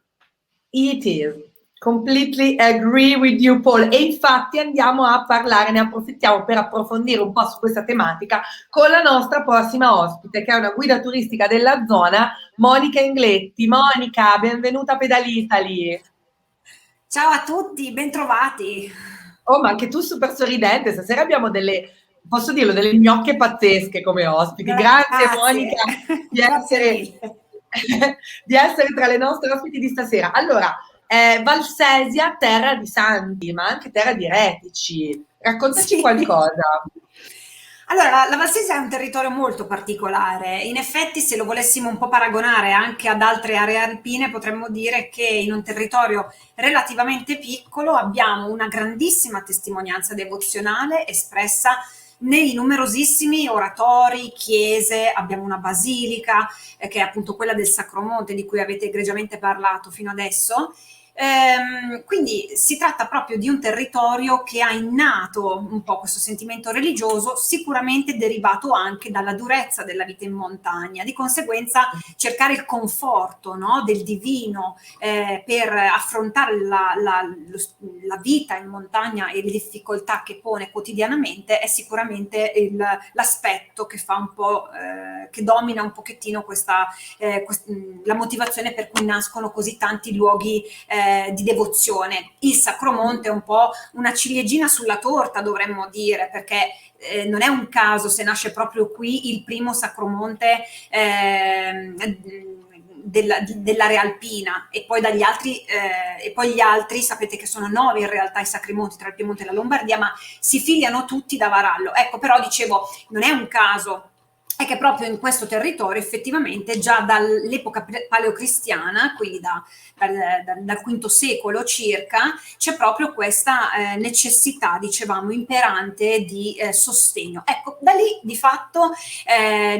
It is. Completely agree with you, Paul. E infatti andiamo a parlare, ne approfittiamo per approfondire un po' su questa tematica con la nostra prossima ospite, che è una guida turistica della zona, Monica Ingletti. Monica, benvenuta a Pedalitali. Ciao a tutti, bentrovati. Oh, ma anche tu super sorridente. Stasera abbiamo posso dirlo, delle gnocche pazzesche come ospiti. Grazie Monica di essere tra le nostre ospiti di stasera. Allora, Valsesia, terra di santi, ma anche terra di eretici. Raccontaci qualcosa. Allora, la Valsesia è un territorio molto particolare. In effetti, se lo volessimo un po' paragonare anche ad altre aree alpine, potremmo dire che in un territorio relativamente piccolo abbiamo una grandissima testimonianza devozionale espressa nei numerosissimi oratori, chiese, abbiamo una basilica, che è appunto quella del Sacromonte di cui avete egregiamente parlato fino adesso. Quindi si tratta proprio di un territorio che ha innato un po' questo sentimento religioso, sicuramente derivato anche dalla durezza della vita in montagna. Di conseguenza cercare il conforto, no, del divino per affrontare la vita in montagna e le difficoltà che pone quotidianamente è sicuramente l'aspetto che fa un po', che domina un pochettino la motivazione per cui nascono così tanti luoghi di devozione. Il Sacromonte è un po' una ciliegina sulla torta, dovremmo dire, perché non è un caso se nasce proprio qui il primo Sacromonte dell'area alpina, e poi dagli altri e poi gli altri sapete che sono 9 in realtà i Sacrimonti tra il Piemonte e la Lombardia, ma si filiano tutti da Varallo. Ecco, però dicevo, non è un caso, è che proprio in questo territorio effettivamente già dall'epoca paleocristiana, quindi dal V secolo circa, c'è proprio questa necessità, dicevamo, imperante di sostegno. Ecco, da lì di fatto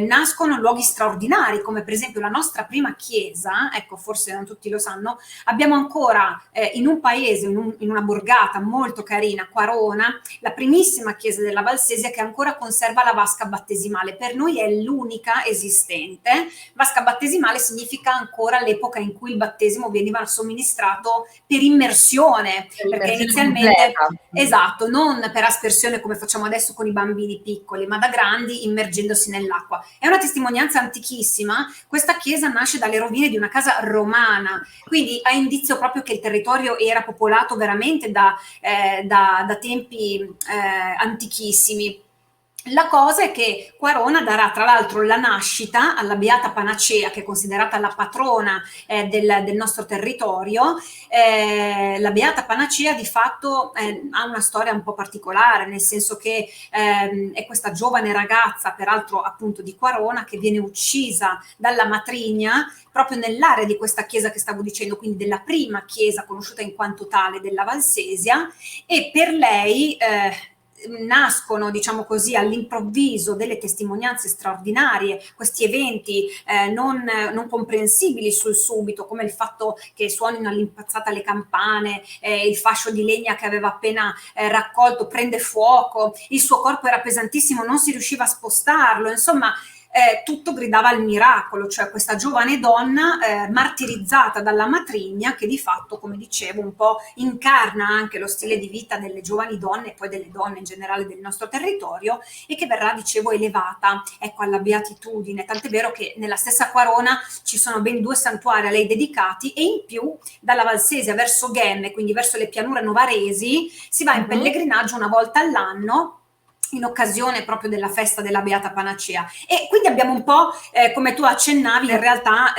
nascono luoghi straordinari, come per esempio la nostra prima chiesa. Ecco, forse non tutti lo sanno, abbiamo ancora in un paese, in una borgata molto carina, Quarona, la primissima chiesa della Valsesia che ancora conserva la vasca battesimale. Per noi è l'unica esistente. Vasca battesimale significa ancora l'epoca in cui il battesimo veniva somministrato per immersione, perché inizialmente, esatto, non per aspersione come facciamo adesso con i bambini piccoli, ma da grandi immergendosi nell'acqua. È una testimonianza antichissima. Questa chiesa nasce dalle rovine di una casa romana, quindi ha indizio proprio che il territorio era popolato veramente da tempi antichissimi. La cosa è che Quarona darà tra l'altro la nascita alla Beata Panacea, che è considerata la patrona del nostro territorio. La Beata Panacea di fatto ha una storia un po' particolare, nel senso che è questa giovane ragazza, peraltro appunto di Quarona, che viene uccisa dalla matrigna proprio nell'area di questa chiesa che stavo dicendo, quindi della prima chiesa conosciuta in quanto tale della Valsesia, e per lei nascono, diciamo così, all'improvviso delle testimonianze straordinarie, questi eventi non comprensibili sul subito, come il fatto che suonino all'impazzata le campane, il fascio di legna che aveva appena raccolto prende fuoco, il suo corpo era pesantissimo, non si riusciva a spostarlo, insomma tutto gridava al miracolo, cioè questa giovane donna martirizzata dalla matrigna, che di fatto, come dicevo, un po' incarna anche lo stile di vita delle giovani donne e poi delle donne in generale del nostro territorio, e che verrà, dicevo, elevata, ecco, alla beatitudine, tant'è vero che nella stessa Quarona ci sono ben 2 santuari a lei dedicati, e in più dalla Valsesia verso Ghemme, quindi verso le pianure novaresi, si va in pellegrinaggio una volta all'anno in occasione proprio della festa della Beata Panacea. E quindi abbiamo un po', come tu accennavi, in realtà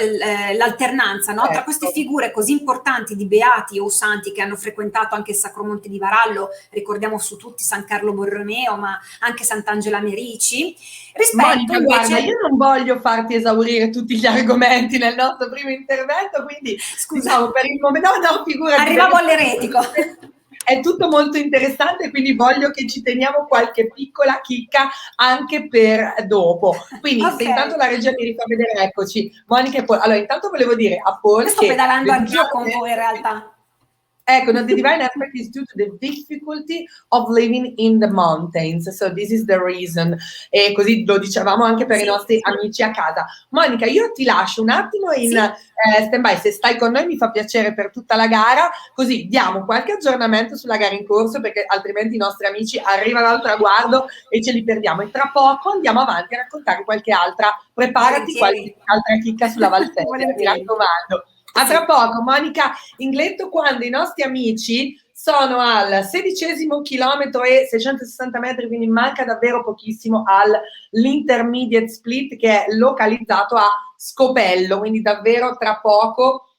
l'alternanza, no? Tra queste figure così importanti di beati o santi che hanno frequentato anche il Sacromonte di Varallo, ricordiamo su tutti San Carlo Borromeo, ma anche Sant'Angela Merici, rispetto Monica, invece... guarda, io non voglio farti esaurire tutti gli argomenti nel nostro primo intervento, quindi diciamo per il momento, no, figurati. Arrivavo all'eretico. È tutto molto interessante, quindi voglio che ci teniamo qualche piccola chicca anche per dopo. Quindi se intanto la regia mi rifà vedere, eccoci, Monica e Paul. Allora, intanto volevo dire a Paul sto pedalando anch'io con voi in realtà. Ecco, no, the divine aspect is due to the difficulty of living in the mountains, so this is the reason. E così lo dicevamo anche per i nostri amici a casa. Monica, io ti lascio un attimo in stand-by, se stai con noi mi fa piacere per tutta la gara, così diamo qualche aggiornamento sulla gara in corso, perché altrimenti i nostri amici arrivano al traguardo e ce li perdiamo, e tra poco andiamo avanti a raccontare qualche altra, preparati qualche altra chicca sulla Valsesia, mi raccomando. A tra poco, Monica Ingletto, quando i nostri amici sono al 16° chilometro e 660 metri, quindi manca davvero pochissimo all'intermediate split, che è localizzato a Scopello, quindi davvero tra poco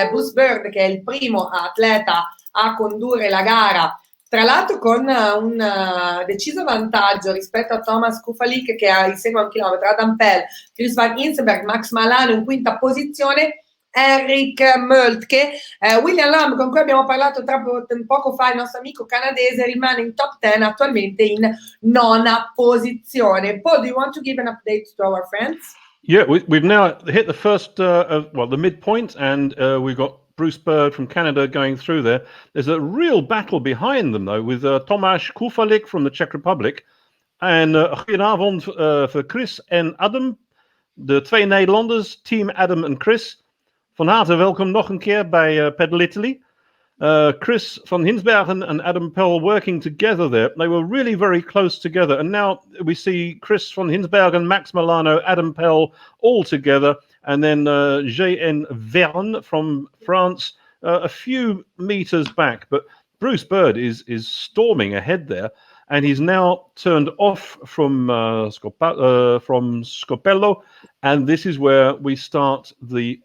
Bus Bird, che è il primo atleta a condurre la gara tra l'altro con un deciso vantaggio rispetto a Thomas Kufalik che insegue a un chilometro, Adam Pell, Chris Van Insenberg, Max Malano in quinta posizione, Henrik Möltke, William Lamb con cui abbiamo parlato poco fa, il nostro amico canadese, rimane in top 10 attualmente in nona posizione. Paul, do you want to give an update to our friends? Yeah, we've now hit the first, the midpoint, and we've got Bruce Bird from Canada going through there. There's a real battle behind them, though, with Tomasz Kufalik from the Czech Republic en goedenavond voor Chris en Adam, de twee Nederlanders, Team Adam en Chris. Van harte welkom nog een keer bij Pedal Italy. Chris van Hinsbergen and Adam Pell working together there. They were really very close together. And now we see Chris van Hinsbergen, Max Milano, Adam Pell all together. And then J.N. Verne from France a few meters back. But Bruce Bird is storming ahead there. And he's now turned off from Scopello. And this is where we start the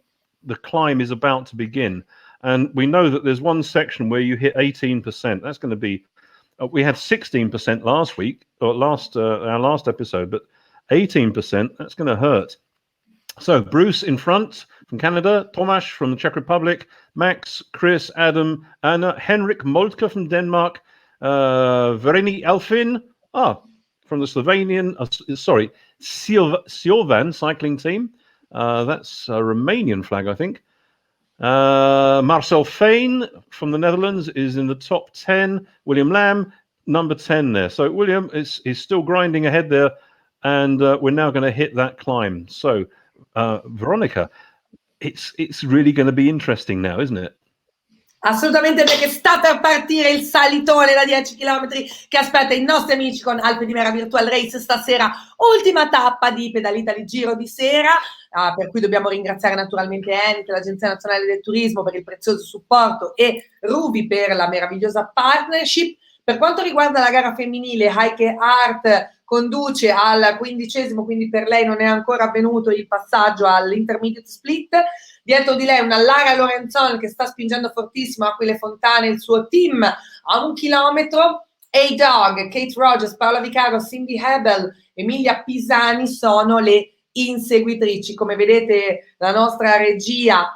climb is about to begin. And we know that there's one section where you hit 18%. That's going to be, we had 16% last week, or our last episode, but 18%, that's going to hurt. So Bruce in front from Canada, Tomasz from the Czech Republic, Max, Chris, Adam, and Henrik Moltke from Denmark, Vereni Elfin, from the Slovenian, Silvan cycling team. That's a Romanian flag, I think. Marcel Fane from the Netherlands is in the top 10. William Lamb, number 10 there. So William is still grinding ahead there, and we're now going to hit that climb. So Veronica, it's really going to be interesting now, isn't it? Assolutamente, perché sta per partire il salitone da 10 km che aspetta i nostri amici con Alpe di Mera Virtual Race stasera, ultima tappa di Pedal Italy Giro di Sera, per cui dobbiamo ringraziare naturalmente Enit, l'Agenzia Nazionale del Turismo, per il prezioso supporto e Ruby per la meravigliosa partnership. Per quanto riguarda la gara femminile, Heike Hart conduce al 15°, quindi per lei non è ancora avvenuto il passaggio all'intermediate split. Dietro di lei una Lara Lorenzon che sta spingendo fortissimo, Aquile Fontane, il suo team a 1 chilometro. A-Dog, Kate Rogers, Paola Vicaro, Cindy Hebel, Emilia Pisani sono le inseguitrici. Come vedete la nostra regia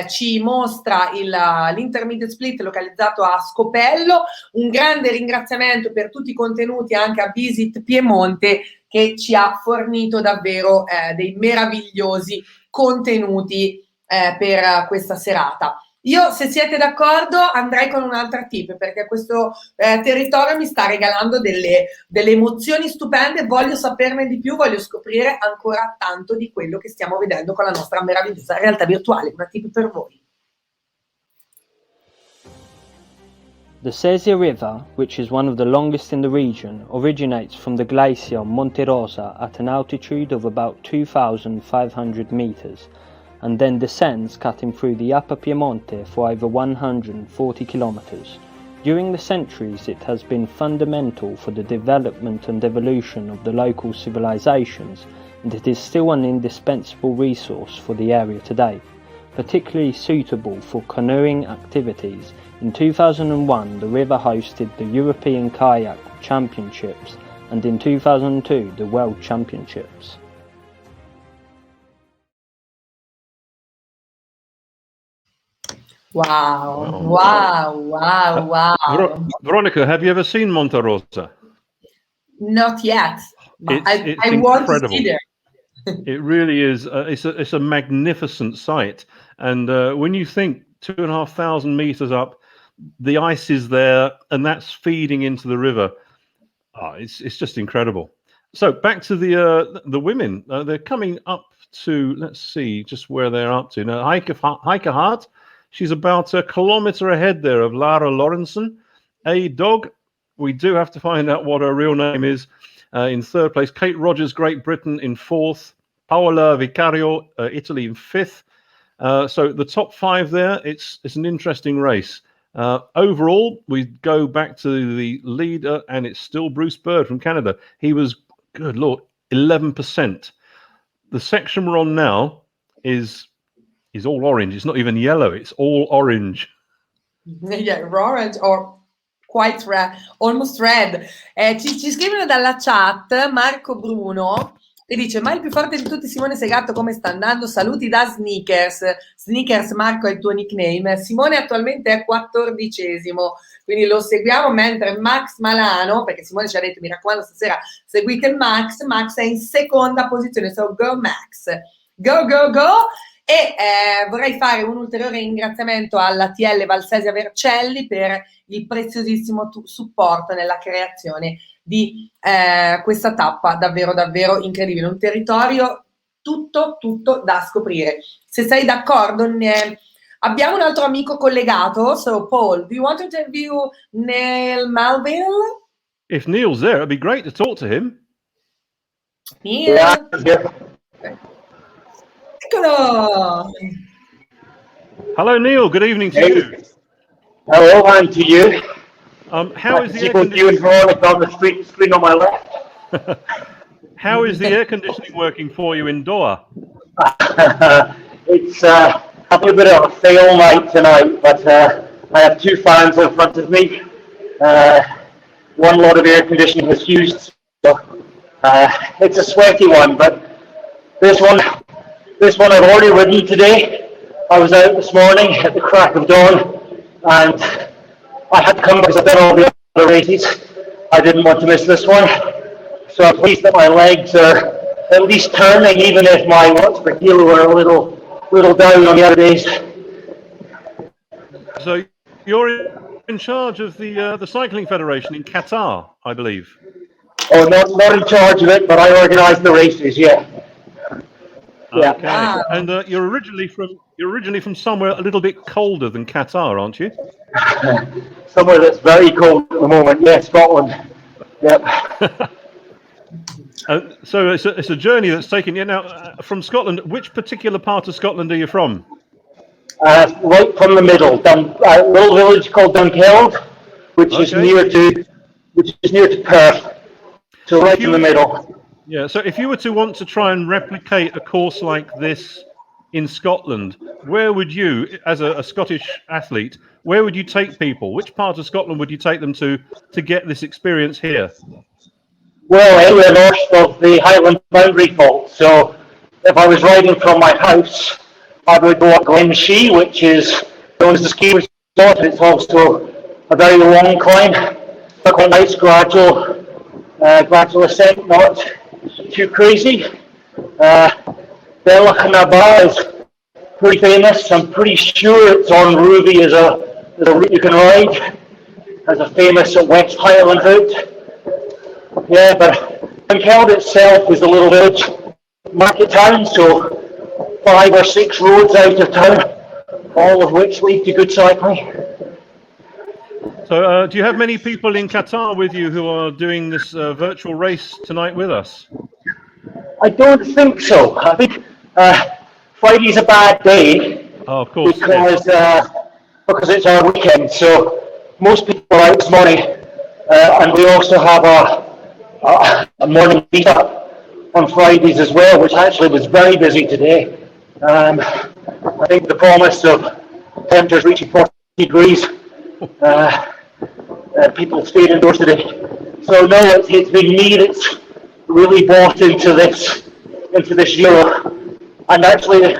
ci mostra l'intermediate split localizzato a Scopello. Un grande ringraziamento per tutti i contenuti anche a Visit Piemonte, che ci ha fornito davvero dei meravigliosi contenuti per questa serata. Io, se siete d'accordo, andrei con un'altra tip, perché questo territorio mi sta regalando delle emozioni stupende. Voglio saperne di più, voglio scoprire ancora tanto di quello che stiamo vedendo con la nostra meravigliosa realtà virtuale. Una tip per voi. The Sesia River, which is one of the longest in the region, originates from the glacier Monte Rosa at an altitude of about 2,500 meters, and then descends, cutting through the Upper Piemonte for over 140 kilometers. During the centuries, it has been fundamental for the development and evolution of the local civilizations, and it is still an indispensable resource for the area today, particularly suitable for canoeing activities. In 2001, the river hosted the European Kayak Championships, and in 2002, the World Championships. Wow. Veronica, have you ever seen Monte Rosa? Not yet, but it's I want to see there. It really is. It's a magnificent sight. And when you think 2,500 meters up, the ice is there, and that's feeding into the river. It's just incredible. So back to the women. They're coming up to, let's see just where they're up to now. Heike Hart, she's about a kilometer ahead there of Lara Lorenzen. A-Dog, we do have to find out what her real name is. In third place, Kate Rogers, Great Britain in fourth. Paola Vicario, Italy in fifth. So the top five there, it's an interesting race. Overall, we go back to the leader, and it's still Bruce Bird from Canada. He was, good Lord, 11%. The section we're on now is all orange. It's not even yellow. It's all orange. Yeah, orange or quite red, almost red. Ci scrivono dalla chat Marco Bruno e dice: ma il più forte di tutti, Simone Segatto, come sta andando? Saluti da Sneakers. Sneakers, Marco, è il tuo nickname. Simone attualmente è 14esimo, quindi lo seguiamo, mentre Max Malano, perché Simone ci ha detto, mi raccomando, stasera seguite il Max è in seconda posizione, so go Max, go go go. E vorrei fare un ulteriore ringraziamento alla TL Valsesia Vercelli per il preziosissimo supporto nella creazione di questa tappa davvero davvero incredibile, un territorio tutto da scoprire. Se sei d'accordo, abbiamo un altro amico collegato, so Paul, do you want to interview Neil Melville? If Neil's there, it'd be great to talk to him. Neil? Yeah. Eccolo! Hello, Neil. Good evening to you. Hello, and to you. How is the air both you and Veronica on the screen on my left. How is the air conditioning working for you in Doha? It's a little bit of a fail night tonight, but I have two fans in front of me. One lot of air conditioning was used, so it's a sweaty one, but this one I've already ridden today. I was out this morning at the crack of dawn, and I had to come because I've done all the other races. I didn't want to miss this one, so I'm pleased that my legs are at least turning, even if my watts per kilo are a little down on the other days. So you're in charge of the Cycling Federation in Qatar, I believe. Oh, not in charge of it, but I organise the races. Yeah. Okay. And you're originally from somewhere a little bit colder than Qatar, aren't you? Somewhere that's very cold at the moment. Yeah, Scotland. Yep. So it's a journey that's taken you now from Scotland. Which particular part of Scotland are you from? Right from the middle, a little village called Dunkeld, which is near to Perth. So right in the middle. Yeah. So if you were to want to try and replicate a course like this in Scotland, where would you, as a Scottish athlete, where would you take people? Which part of Scotland would you take them to get this experience here? Well, anywhere north of the Highland boundary fault. So if I was riding from my house, I would go up Glen Shee, which is known as the ski resort. It's also a very long climb, but quite nice gradual ascent, not too crazy. Bellachnabar is pretty famous. I'm pretty sure it's on Ruby as a route you can ride, as a famous West Highland route. Yeah, but Dunkeld itself is a little village market town, so 5 or 6 roads out of town, all of which lead to good cycling. So do you have many people in Qatar with you who are doing this virtual race tonight with us? I don't think so. I think Friday's a bad day. Oh, of course. Because it's our weekend, so most people are out this morning, and we also have a morning meetup on Fridays as well, which actually was very busy today. I think the promise of temperatures reaching 40 degrees, people stayed indoors today. So no, it's been me that's really bought into this Giro. And actually,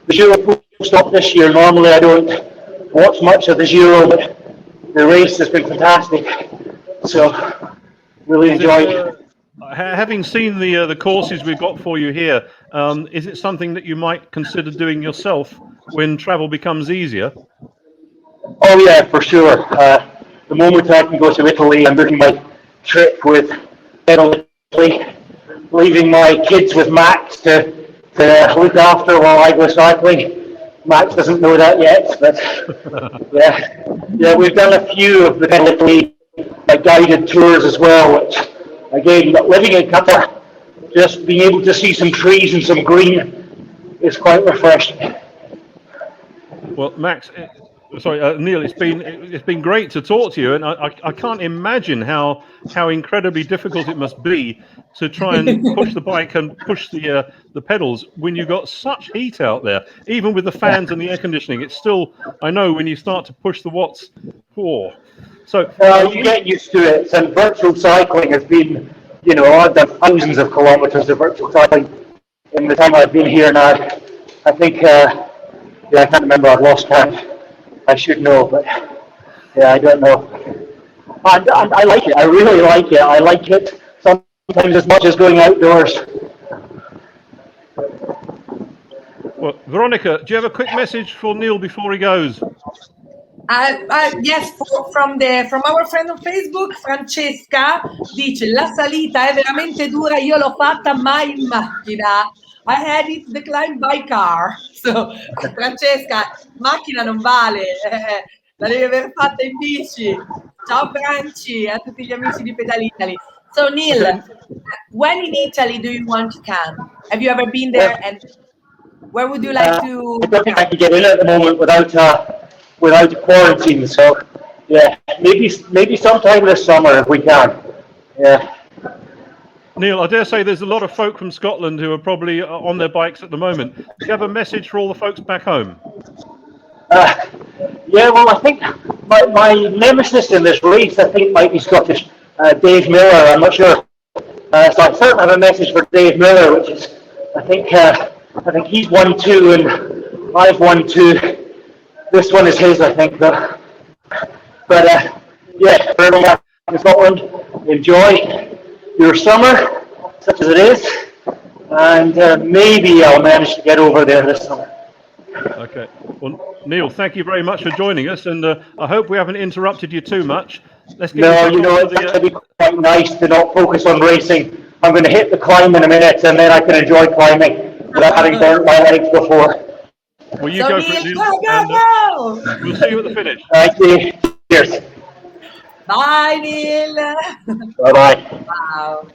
the Giro stopped this year. Normally I don't watch much of the Giro, but the race has been fantastic. So really enjoyed it. Having seen the courses we've got for you here, is it something that you might consider doing yourself when travel becomes easier? Oh yeah, for sure. The moment I can go to Italy, I'm booking my trip with Italy, leaving my kids with Max to look after while I go cycling. Max doesn't know that yet, but yeah, we've done a few of the Italy guided tours as well, which again, living in Qatar, just being able to see some trees and some green is quite refreshing. Well, Max, Neil, it's been great to talk to you, and I can't imagine how incredibly difficult it must be to try and push the bike and push the pedals when you've got such heat out there. Even with the fans and the air conditioning, it's still, I know when you start to push the watts, So you get used to it, and virtual cycling has been, I've done thousands of kilometers of virtual cycling in the time I've been here now. I think, I can't remember, I've lost count. I should know, but I don't know. And I like it, I really like it. I like it sometimes as much as going outdoors. Well, Veronica, do you have a quick message for Neil before he goes? Yes, from our friend on Facebook, Francesca dice: la salita è veramente dura, io l'ho fatta mai in macchina. I had it declined by car. So, Francesca, macchina non vale, la devi aver fatta in bici. Ciao Franci, a tutti gli amici di Pedal Italy. So Neil, when in Italy do you want to come? Have you ever been there, and where would you like to? I don't think I can get in at the moment without a quarantine. So maybe sometime this summer if we can. Yeah. Neil, I dare say there's a lot of folk from Scotland who are probably on their bikes at the moment. Do you have a message for all the folks back home? Well, I think my nemesis in this race, I think, might be Scottish. Dave Miller, I'm not sure. So I certainly have a message for Dave Miller, which is, I think he's won 2 and I've won 2. This one is his, I think, though. But for everyone in Scotland, enjoy your summer, such as it is, and maybe I'll manage to get over there this summer. Okay. Well, Neil, thank you very much for joining us, and I hope we haven't interrupted you too much. Let's get it's going to be quite nice to not focus on racing. I'm going to hit the climb in a minute, and then I can enjoy climbing without having burnt my legs before. Well, you go for it, Neil, Go! We'll see you at the finish. Thank you. Cheers. Bye Neil! Bye-bye. Wow!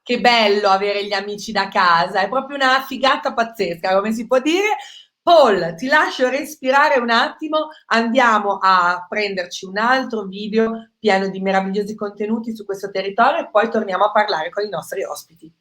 Che bello avere gli amici da casa, è proprio una figata pazzesca, come si può dire. Paul, ti lascio respirare un attimo, andiamo a prenderci un altro video pieno di meravigliosi contenuti su questo territorio e poi torniamo a parlare con i nostri ospiti.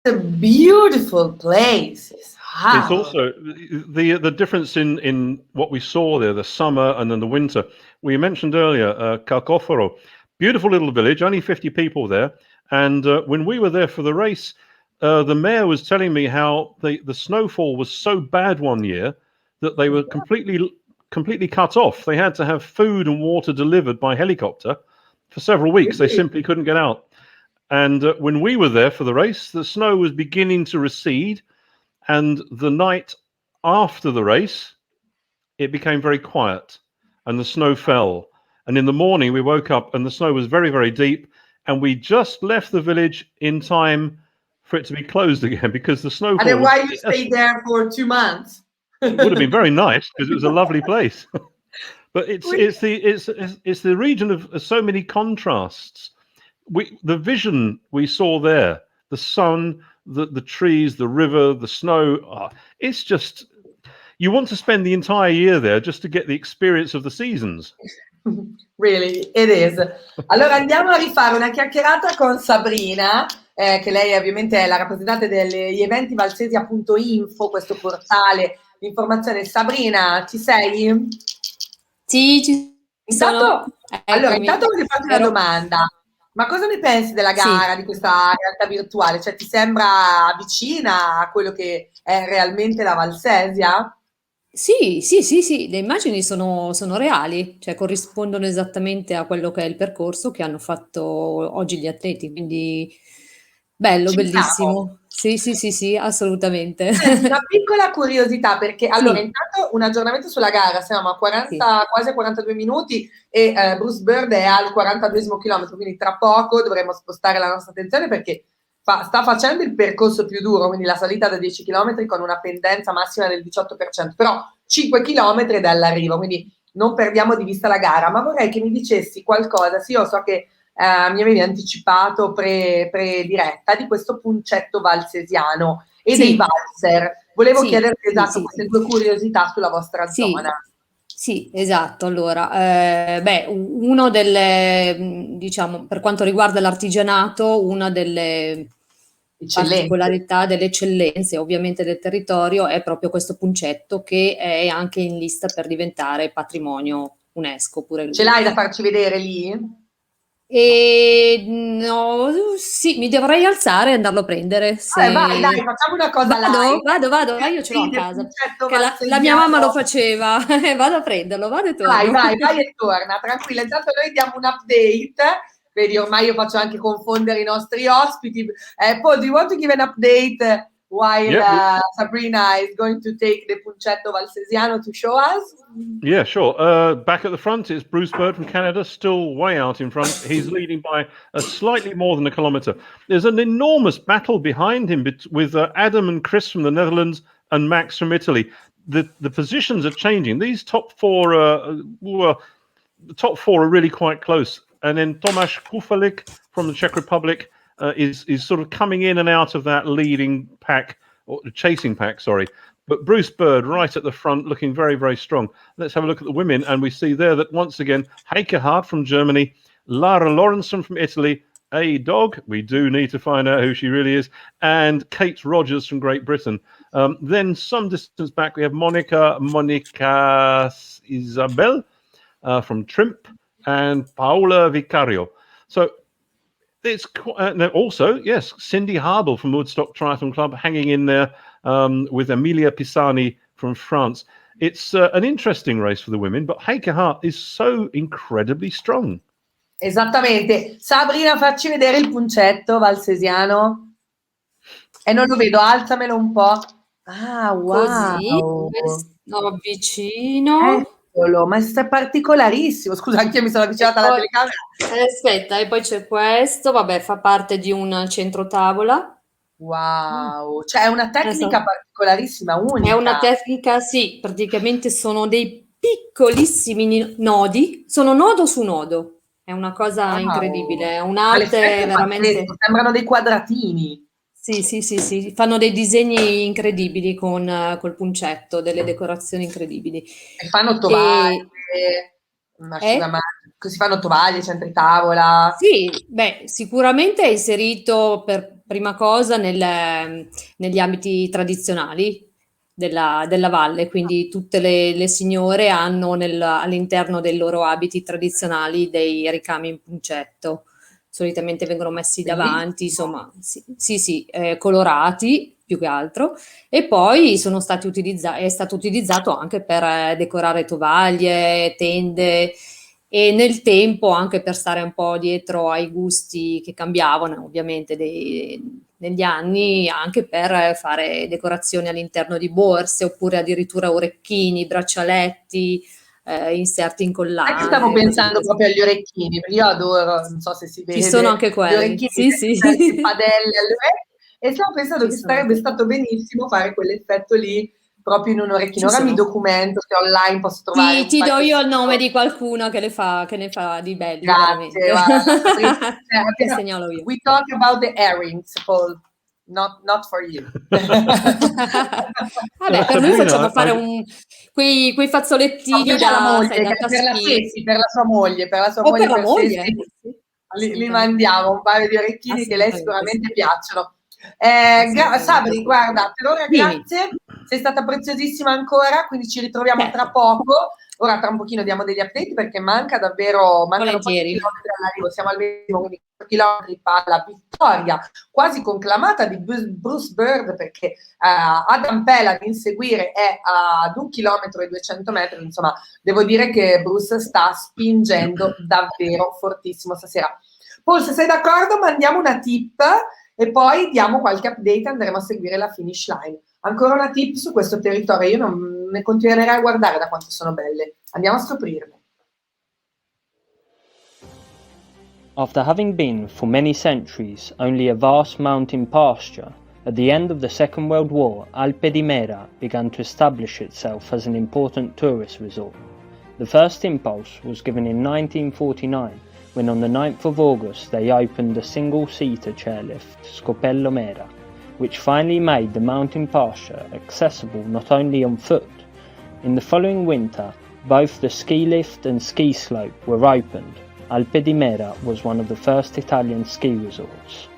A beautiful place. Wow. It's also the difference in what we saw there, the summer and then the winter. We mentioned earlier Calcoforo, beautiful little village, only 50 people there. And when we were there for the race, the mayor was telling me how the snowfall was so bad one year that they were completely cut off. They had to have food and water delivered by helicopter for several weeks. They simply couldn't get out. And when we were there for the race, the snow was beginning to recede. And the night after the race, it became very quiet and the snow fell. And in the morning, we woke up and the snow was very, very deep. And we just left the village in time for it to be closed again because the snowfall. And then why you stayed there for 2 months? It would have been very nice because it was a lovely place. But it's the region of so many contrasts. The vision we saw there, the sun, the trees, the river, the snow. It's just, you want to spend the entire year there just to get the experience of the seasons. Really, it is. Allora andiamo a rifare una chiacchierata con Sabrina, che lei ovviamente è la rappresentante degli eventi valsesia.info, questo portale di informazione. Sabrina, ci sei? Sì, ci sono. Allora, intanto voglio farti una domanda. Ma cosa ne pensi della gara, di questa realtà virtuale? Cioè, ti sembra vicina a quello che è realmente la Valsesia? Sì, le immagini sono reali, cioè corrispondono esattamente a quello che è il percorso che hanno fatto oggi gli atleti, quindi bello, bellissimo. Sì, assolutamente. Una piccola curiosità, perché allora intanto un aggiornamento sulla gara, siamo a 40, quasi a 42 minuti e Bruce Bird è al 42esimo chilometro, quindi tra poco dovremo spostare la nostra attenzione perché sta facendo il percorso più duro, quindi la salita da 10 km con una pendenza massima del 18%, però 5 km dall'arrivo, quindi non perdiamo di vista la gara. Ma vorrei che mi dicessi qualcosa, sì, io so che mi avevi anticipato pre-diretta di questo puncetto valsesiano e dei valser. Volevo chiederti queste due curiosità sulla vostra zona. Sì, esatto. Allora, uno delle, diciamo, per quanto riguarda l'artigianato, una delle particolarità, delle eccellenze ovviamente del territorio è proprio questo puncetto che è anche in lista per diventare patrimonio UNESCO pure lui. Ce l'hai da farci vedere lì? No, sì, mi dovrei alzare e andarlo a prendere. Vai, dai, facciamo una cosa live. Vado, io ce l'ho a casa. Che la mia mamma lo faceva. Vado a prenderlo, vado e torno. Vai e torna, tranquilla. Intanto noi diamo un update. Vedi, ormai io faccio anche confondere i nostri ospiti. Paul, do you want to give an update while Sabrina is going to take the puncetto valsesiano to show us? Yeah, sure. Back at the front, it's Bruce Bird from Canada, still way out in front. He's leading by slightly more than a kilometre. There's an enormous battle behind him with Adam and Chris from the Netherlands and Max from Italy. The positions are changing. These top four are really quite close. And then Tomasz Kufalik from the Czech Republic is sort of coming in and out of that leading pack, or chasing pack, sorry. But Bruce Bird right at the front, looking very, very strong. Let's have a look at the women, and we see there that once again, Heike Hart from Germany, Lara Lorentzen from Italy, a dog, we do need to find out who she really is, and Kate Rogers from Great Britain. Then some distance back, we have Monica Isabel from Trimp, and Paola Vicario. So it's also, yes, Cindy Harbel from Woodstock Triathlon Club hanging in there with Emilia Pisani from France. It's an interesting race for the women, but Heike Hart is so incredibly strong. Esattamente. Sabrina, facci vedere il puncetto valsesiano. Non lo vedo, alzamelo un po'. Ah, wow. Così, avvicino. Eccolo, ma è particolarissimo. Scusa, anche io mi sono avvicinata alla telecamera. Aspetta, e poi c'è questo, vabbè, fa parte di un centro tavola. Wow, cioè è una tecnica particolarissima, unica. È una tecnica, sì, praticamente sono dei piccolissimi nodi, sono nodo su nodo. È una cosa incredibile, è un'arte veramente... Sembrano dei quadratini. Sì, fanno dei disegni incredibili col puncetto, delle decorazioni incredibili. E fanno tovaglie, si fanno tovaglie, centri tavola. Sì, sicuramente è inserito per prima cosa negli ambiti tradizionali della valle, quindi tutte le signore hanno all'interno dei loro abiti tradizionali dei ricami in puncetto. Solitamente vengono messi davanti, insomma, colorati più che altro, e poi è stato utilizzato anche per decorare tovaglie, tende, e nel tempo anche per stare un po' dietro ai gusti che cambiavano ovviamente negli anni, anche per fare decorazioni all'interno di borse, oppure addirittura orecchini, braccialetti, inserti incollati. Anche stavo pensando proprio agli orecchini, perché io adoro, non so se si vede. Ci sono anche quelli. Gli orecchini, sì. padelle alle orecchie. E stavo pensando che sarebbe stato benissimo fare quell'effetto lì proprio in un orecchino. Ora mi documento, se online posso trovare Ti do io il nome di qualcuno che ne fa di belli, Grazie, veramente. Te segnalo io. We talk about the earrings, Paul. Not for you. Vabbè, per lui facciamo fare quei fazzolettini per la moglie, sai, da per la Sessi, per la sua moglie, o per la moglie. Li mandiamo un paio di orecchini che lei sicuramente piacciono. Sabri, guarda, per ora grazie, sei stata preziosissima ancora, quindi ci ritroviamo tra poco. Ora tra un pochino diamo degli update perché mancano pochi chilometri all'arrivo, siamo al 20, quindi chilometri fa la vittoria quasi conclamata di Bruce Bird, perché Adam Pell ad inseguire è ad 1 chilometro e 200 metri, insomma devo dire che Bruce sta spingendo davvero fortissimo stasera. Paul, se sei d'accordo mandiamo una tip e poi diamo qualche update, andremo a seguire la finish line. Ancora una tip su questo territorio, io non ne continuerei a guardare da quanto sono belle. Andiamo a scoprirle. After having been for many centuries only a vast mountain pasture, at the end of the Second World War, Alpe di Mera began to establish itself as an important tourist resort. The first impulse was given in 1949, when on the 9th of August they opened a single-seater chairlift, Scopello Mera, which finally made the mountain pasture accessible not only on foot. In the following winter, both the ski lift and ski slope were opened. Alpe di Mera was one of the first Italian ski resorts.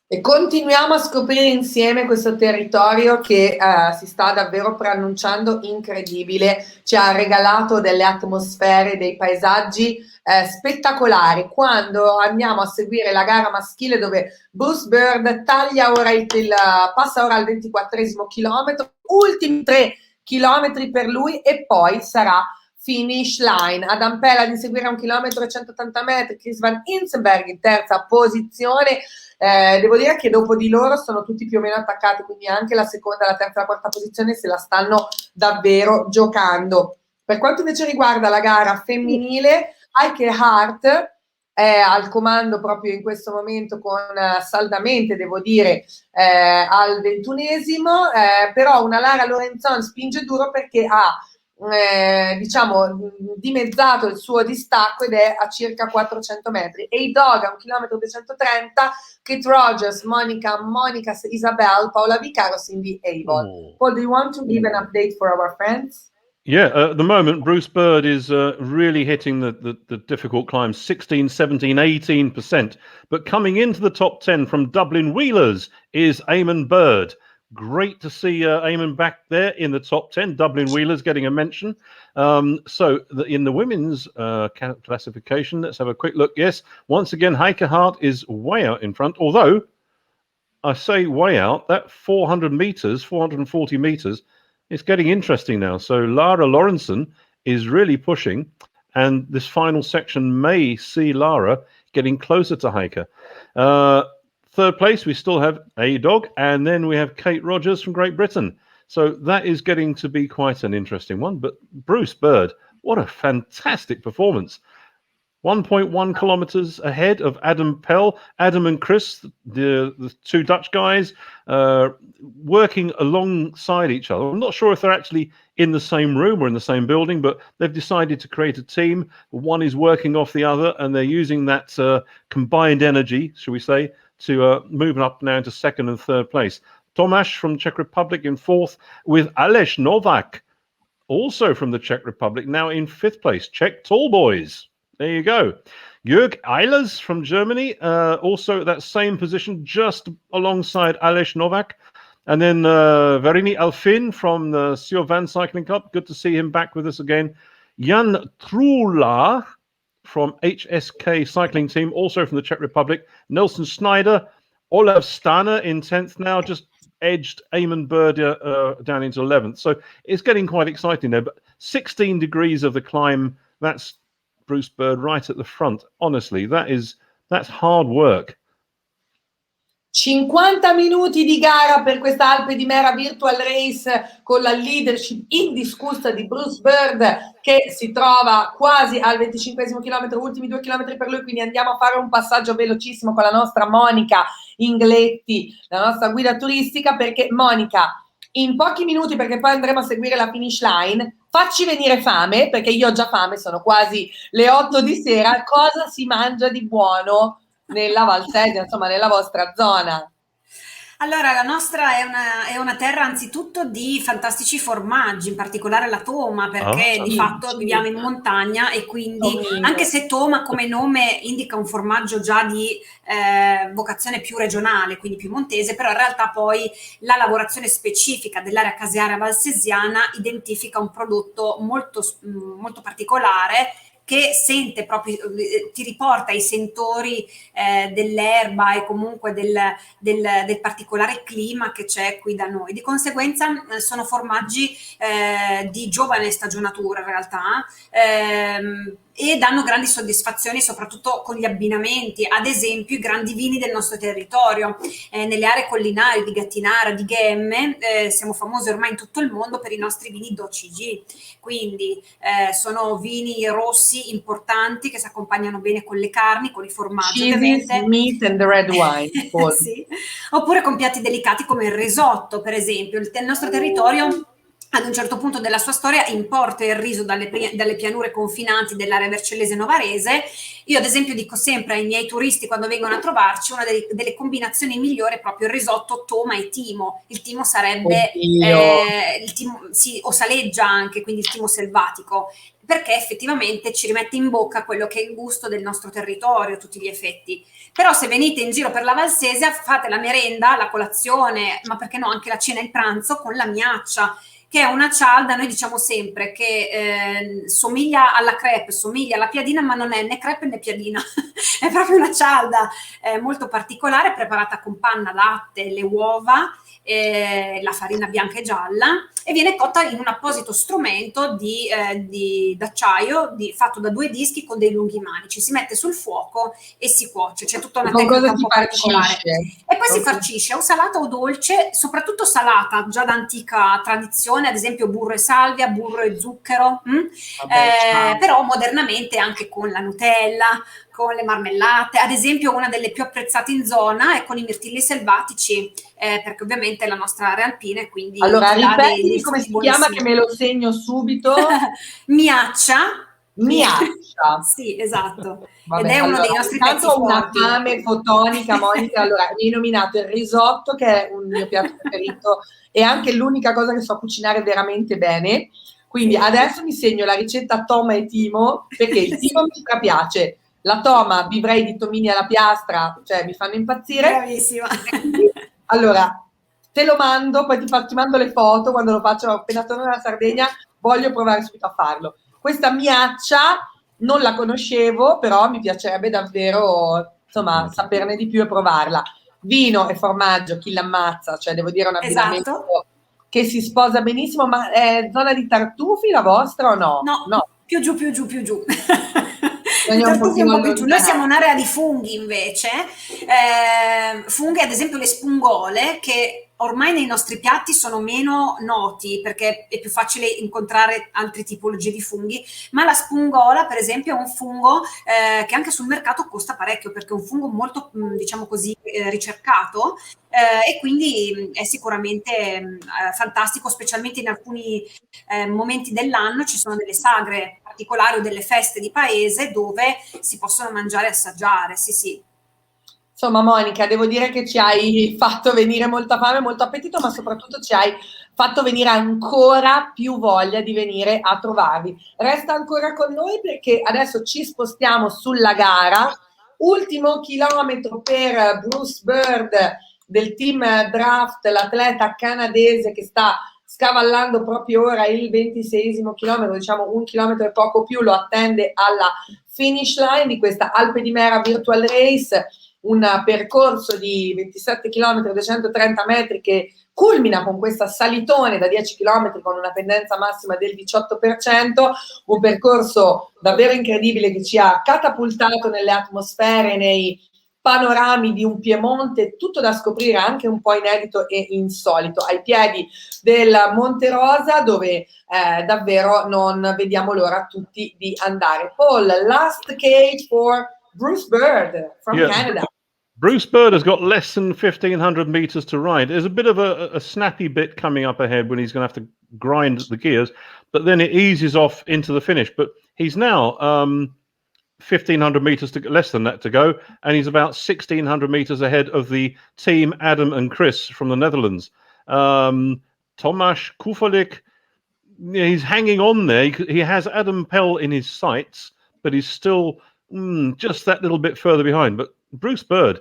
E continuiamo a scoprire insieme questo territorio che si sta davvero preannunciando incredibile, ci ha regalato delle atmosfere, dei paesaggi spettacolari. Quando andiamo a seguire la gara maschile dove Bruce Bird passa ora al 24esimo chilometro, ultimi 3 chilometri per lui e poi sarà finish line. Adam Pell ad inseguire 1 chilometro e 180 metri, Chris Van Insenberg in terza posizione. Devo dire che dopo di loro sono tutti più o meno attaccati, quindi anche la seconda, la terza e la quarta posizione se la stanno davvero giocando. Per quanto invece riguarda la gara femminile, Heike Hart è al comando proprio in questo momento saldamente, devo dire, al 21esimo, però una Lara Lorenzon spinge duro perché ha dimezzato il suo distacco ed è a circa 400 metri. E i dog a 1 chilometro 230, Kate Rogers, Monica Isabel, Paola Vicaro, Cindy Abel. Paul, do you want to give an update for our friends? Yeah, at the moment, Bruce Bird is really hitting the difficult climbs, 16, 17, 18%. But coming into the top 10 from Dublin Wheelers is Eamon Bird. Great to see Eamon back there in the top 10. Dublin Wheelers getting a mention. In the women's classification, let's have a quick look. Yes, once again, Heike Hart is way out in front. Although, I say way out, that 400 meters, 440 meters, it's getting interesting now. So Lara Lorentzen is really pushing, and this final section may see Lara getting closer to Heike. Third place, we still have A-Dog, and then we have Kate Rogers from Great Britain. So that is getting to be quite an interesting one. But Bruce Bird, what a fantastic performance. 1.1 kilometers ahead of Adam Pell. Adam and Chris, the two Dutch guys, working alongside each other. I'm not sure if they're actually in the same room or in the same building, but they've decided to create a team. One is working off the other, and they're using that combined energy, shall we say, to move up now into second and third place. Tomáš from Czech Republic in fourth, with Aleš Novak, also from the Czech Republic, now in fifth place. Czech Tall Boys. There you go. Jörg Eilers from Germany, also at that same position, just alongside Aleš Novak. And then Verini Alfin from the Siovan Cycling Club. Good to see him back with us again. Jan Trula from HSK Cycling Team, also from the Czech Republic. Nelson Snyder, Olav Stana in 10th now, just edged Eamon Bird down into 11th. So it's getting quite exciting there. But 16 degrees of the climb, that's Bruce Bird right at the front. Honestly, that's hard work. 50 minuti di gara per questa Alpe di Mera Virtual Race con la leadership indiscussa di Bruce Bird, che si trova quasi al 25esimo chilometro, ultimi 2 chilometri per lui, quindi andiamo a fare un passaggio velocissimo con la nostra Monica Ingletti, la nostra guida turistica, perché Monica, in pochi minuti, perché poi andremo a seguire la finish line, facci venire fame, perché io ho già fame, sono quasi le 8 di sera, cosa si mangia di buono nella Valsesia, insomma nella vostra zona? Allora, la nostra è una terra anzitutto di fantastici formaggi, in particolare la toma, perché di fatto viviamo in montagna e quindi, anche se toma come nome indica un formaggio già di vocazione più regionale, quindi più montese, però in realtà poi la lavorazione specifica dell'area casearia valsesiana identifica un prodotto molto, molto particolare, che sente proprio, ti riporta i sentori dell'erba e comunque del particolare clima che c'è qui da noi. Di conseguenza sono formaggi di giovane stagionatura in realtà, e danno grandi soddisfazioni soprattutto con gli abbinamenti, ad esempio i grandi vini del nostro territorio. Nelle aree collinari di Gattinara, di Ghemme, siamo famosi ormai in tutto il mondo per i nostri vini d'OCG, quindi sono vini rossi importanti che si accompagnano bene con le carni, con i formaggi ovviamente. Meat and the red wine. Sì. Oppure con piatti delicati come il risotto, per esempio. Il nostro territorio ad un certo punto della sua storia importa il riso dalle pianure confinanti dell'area vercellese novarese. Io ad esempio dico sempre ai miei turisti quando vengono a trovarci, una delle combinazioni migliori è proprio il risotto toma e timo. Il timo sarebbe il timo, sì, o saleggia anche, quindi il timo selvatico, perché effettivamente ci rimette in bocca quello che è il gusto del nostro territorio a tutti gli effetti. Però se venite in giro per la Valsesia fate la merenda, la colazione, ma perché no anche la cena e il pranzo con la miaccia, che è una cialda, noi diciamo sempre che somiglia alla crepe, somiglia alla piadina, ma non è né crepe né piadina, è proprio una cialda molto particolare, preparata con panna, latte, le uova, la farina bianca e gialla, e viene cotta in un apposito strumento d'acciaio fatto da 2 dischi con dei lunghi manici. Si mette sul fuoco e si cuoce, c'è tutta una tecnica un po' particolare. E poi si farcisce o salata o dolce, soprattutto salata, già da antica tradizione, ad esempio burro e salvia, burro e zucchero, però modernamente anche con la Nutella, con le marmellate. Ad esempio una delle più apprezzate in zona è con i mirtilli selvatici, perché ovviamente è la nostra area alpina e quindi... Allora, ripetimi come si chiama, che me lo segno subito. Miaccia. Miaccia. Sì, esatto. Vabbè, ed è uno dei nostri pezzi ho una forti. fame fotonica, Monica. Allora, mi hai nominato il risotto, che è un mio piatto preferito, e anche l'unica cosa che so cucinare veramente bene. Quindi adesso mi segno la ricetta toma e timo, perché il timo mi strapiace. La toma, vivrei di tomini alla piastra, cioè mi fanno impazzire. Bravissima. Allora, te lo mando, poi ti mando le foto quando lo faccio appena torno dalla Sardegna, voglio provare subito a farlo. Questa miaccia non la conoscevo, però mi piacerebbe davvero, insomma, saperne di più e provarla. Vino e formaggio, chi l'ammazza, cioè devo dire un abbinamento che si sposa benissimo, ma è zona di tartufi la vostra o no? No. Più giù. Noi siamo un'area di funghi invece, funghi ad esempio le spungole, che ormai nei nostri piatti sono meno noti perché è più facile incontrare altre tipologie di funghi, ma la spungola per esempio è un fungo che anche sul mercato costa parecchio, perché è un fungo molto diciamo così ricercato, e quindi è sicuramente fantastico, specialmente in alcuni momenti dell'anno ci sono delle sagre particolari o delle feste di paese dove si possono mangiare e assaggiare, sì. Insomma, Monica, devo dire che ci hai fatto venire molta fame, molto appetito, ma soprattutto ci hai fatto venire ancora più voglia di venire a trovarvi. Resta ancora con noi perché adesso ci spostiamo sulla gara. Ultimo chilometro per Bruce Bird del team Draft, l'atleta canadese che sta scavallando proprio ora il 26esimo chilometro, diciamo 1 chilometro e poco più, lo attende alla finish line di questa Alpe di Mera Virtual Race, un percorso di 27 km 230 metri che culmina con questa salitone da 10 km con una pendenza massima del 18%, un percorso davvero incredibile che ci ha catapultato nelle atmosfere, nei panorami di un Piemonte, tutto da scoprire, anche un po' inedito e insolito, ai piedi del Monte Rosa, dove davvero non vediamo l'ora tutti di andare. Paul, last cage for Bruce Bird from Canada. Bruce Bird has got less than 1,500 meters to ride. There's a bit of a snappy bit coming up ahead when he's going to have to grind the gears, but then it eases off into the finish. But he's now 1,500 meters to less than that to go, and he's about 1,600 meters ahead of the team Adam and Chris from the Netherlands. Tomasz Kufalik, he's hanging on there. He has Adam Pell in his sights, but he's still just that little bit further behind. But Bruce Bird,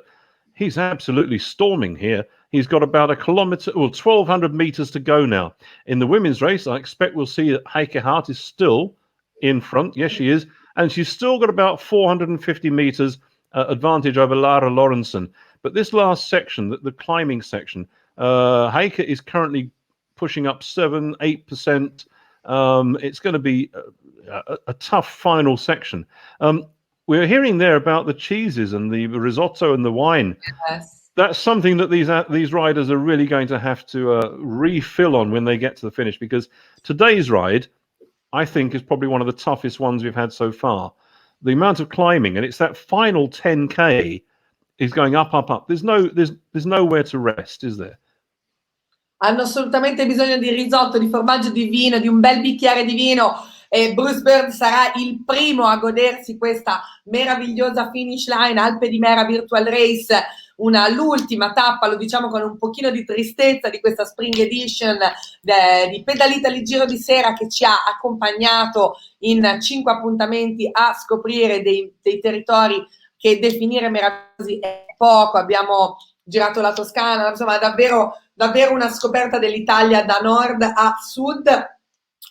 he's absolutely storming here. He's got about 1,200 meters to go now. In the women's race, I expect we'll see that Heike Hart is still in front. Yes, she is. And she's still got about 450 meters advantage over Lara Lorentzen. But this last section, the climbing section, Heike is currently pushing up 7-8%. It's going to be a tough final section. We're hearing there about the cheeses and the risotto and the wine. Yes. That's something that these riders are really going to have to refill on when they get to the finish, because today's ride, I think, is probably one of the toughest ones we've had so far. The amount of climbing, and it's that final 10K is going up, up, up. There's nowhere to rest, is there? Hanno assolutamente bisogno di risotto, di formaggio di vino, di un bel bicchiere di vino. E Bruce Bird sarà il primo a godersi questa meravigliosa finish line, Alpe di Mera Virtual Race, l'ultima tappa, lo diciamo con un pochino di tristezza, di questa Spring Edition di Pedal Italy Giro di Sera, che ci ha accompagnato in 5 appuntamenti a scoprire dei territori che definire meravigliosi è poco. Abbiamo girato la Toscana, insomma davvero una scoperta dell'Italia da nord a sud,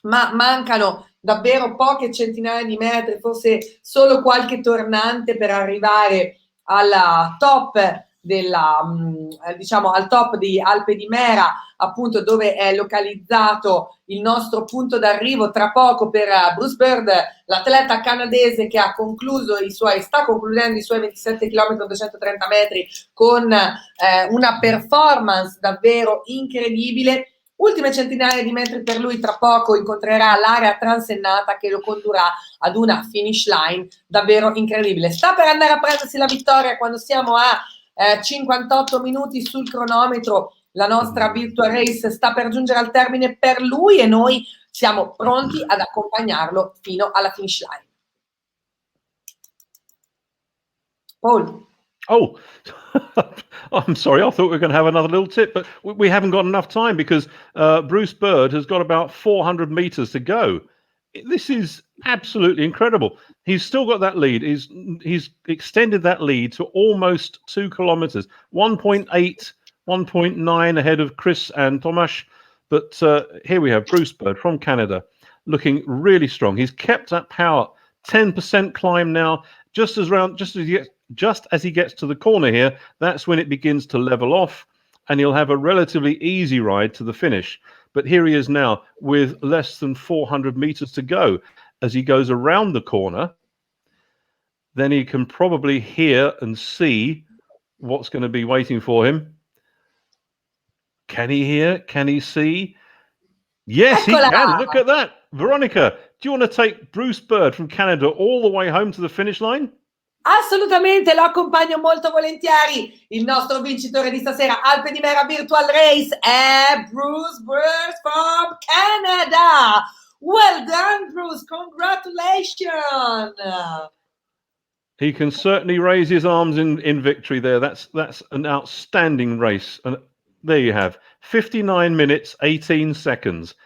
ma mancano davvero poche centinaia di metri, forse solo qualche tornante per arrivare alla top al top di Alpe di Mera, appunto dove è localizzato il nostro punto d'arrivo tra poco per Bruce Bird, l'atleta canadese che sta concludendo i suoi 27 km 230 metri con una performance davvero incredibile. Ultime centinaia di metri per lui, tra poco incontrerà l'area transennata che lo condurrà ad una finish line davvero incredibile. Sta per andare a prendersi la vittoria quando siamo a 58 minuti sul cronometro. La nostra virtual race sta per giungere al termine per lui e noi siamo pronti ad accompagnarlo fino alla finish line. Paul. Oh, I'm sorry. I thought we were going to have another little tip, but we haven't got enough time because Bruce Bird has got about 400 meters to go. This is absolutely incredible. He's still got that lead. He's extended that lead to almost 2 kilometers, 1.8, 1.9 ahead of Chris and Tomasz. But here we have Bruce Bird from Canada looking really strong. He's kept that power, 10% climb now, just as he gets to the corner here. That's when it begins to level off, and he'll have a relatively easy ride to the finish. But here he is now with less than 400 meters to go. As he goes around the corner, then he can probably hear and see what's going to be waiting for him. Can he hear? Can he see? Yes, he can. Look at that. Veronica, do you want to take Bruce Bird from Canada all the way home to the finish line? Assolutamente, lo accompagno molto volentieri. Il nostro vincitore di stasera, Alpe di Mera Virtual Race, è Bruce Bird from Canada. Well done, Bruce. Congratulations. He can certainly raise his arms in victory there. That's an outstanding race. And there you have 59 minutes, 18 seconds.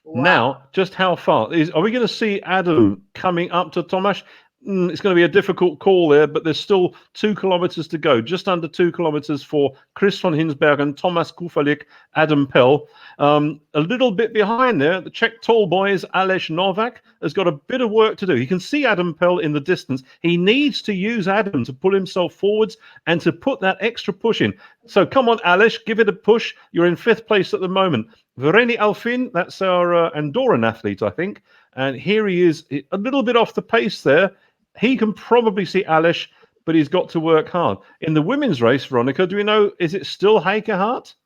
Wow. Now, just how far are we going to see Adam coming up to Tomasz? It's going to be a difficult call there, but there's still 2 kilometers to go, just under 2 kilometers for Chris von Hinsberg and Tomasz Kufalik, Adam Pell. A little bit behind there, the Czech tall boy is Aleš Novak, has got a bit of work to do. You can see Adam Pell in the distance. He needs to use Adam to pull himself forwards and to put that extra push in. So come on, Aleš, give it a push. You're in 5th place at the moment. Vereni Alfin, that's our Andorran athlete, I think. And here he is, a little bit off the pace there. He can probably see Aleš, but he's got to work hard. In the women's race, Veronica, do we know, is it still Heike Hart?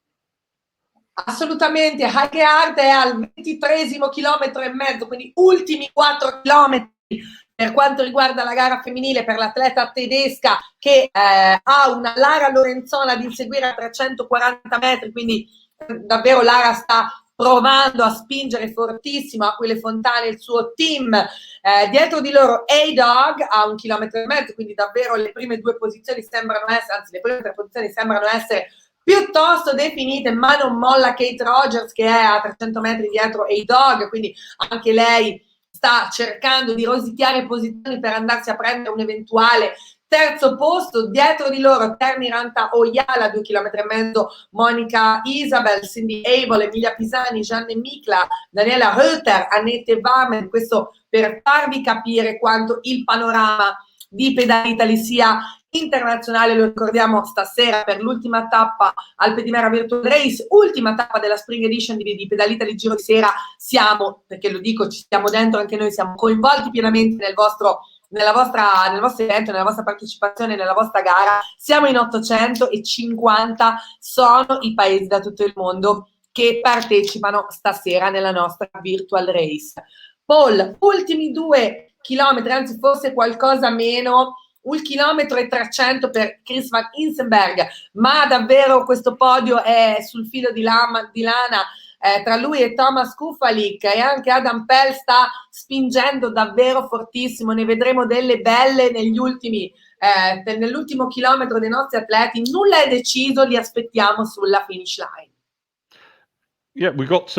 Assolutamente, Heike Hart è al 23° chilometro e mezzo, quindi ultimi 4 chilometri per quanto riguarda la gara femminile per l'atleta tedesca che ha una Lara Lorenzona di inseguire a 340 metri, quindi davvero Lara sta provando a spingere fortissimo a quelle fontane il suo team. Dietro di loro A-Dog a 1,5 km, quindi davvero le prime 2 posizioni sembrano essere, anzi le prime 3 posizioni sembrano essere piuttosto definite, ma non molla Kate Rogers che è a 300 metri dietro A-Dog, quindi anche lei sta cercando di rosicchiare posizioni per andarsi a prendere un eventuale terzo posto. Dietro di loro Termiranta Oyala, 2,5 km, Monica Isabel, Cindy Abel, Emilia Pisani, Gianne Mikla, Daniela Reuter, Annette Warmen, questo per farvi capire quanto il panorama di Pedal Italy sia internazionale. Lo ricordiamo stasera per l'ultima tappa Alpe di Mera Virtual Race, ultima tappa della Spring Edition di Pedal Italy Giro di Sera. Siamo, perché lo dico, ci stiamo dentro anche noi, siamo coinvolti pienamente nel vostro evento, nella vostra partecipazione, nella vostra gara. Siamo in 850, sono i paesi da tutto il mondo che partecipano stasera nella nostra Virtual Race. Paul, ultimi 2 chilometri, anzi forse qualcosa meno, 1,3 km per Chris Van Insenberg, ma davvero questo podio è sul filo di lana. Tra lui e Thomas Kufalik, e anche Adam Pell sta spingendo davvero fortissimo. Ne vedremo delle belle nell'ultimo chilometro dei nostri atleti. Nulla è deciso, li aspettiamo sulla finish line. Yeah, we got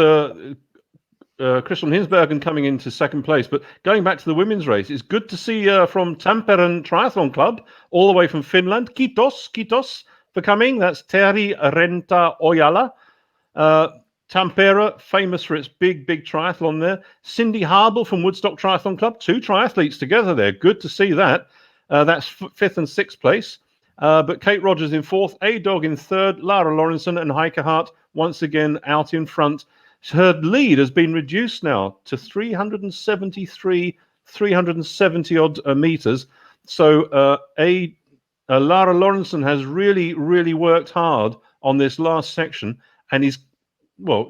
Chris van Hinsbergen coming into second place, but going back to the women's race, it's good to see from Tampere Triathlon Club, all the way from Finland. Kiitos for coming. That's Terhi Renta Oyala. Tampere, famous for its big triathlon there. Cindy Harbel from Woodstock Triathlon Club, 2 triathletes together there. Good to see that. That's 5th and 6th place. But Kate Rogers in 4th, A-Dog in 3rd, Lara Lorentzen and Heike Hart once again out in front. Her lead has been reduced now to 370 odd meters. So Lara Lorentzen has really worked hard on this last section, and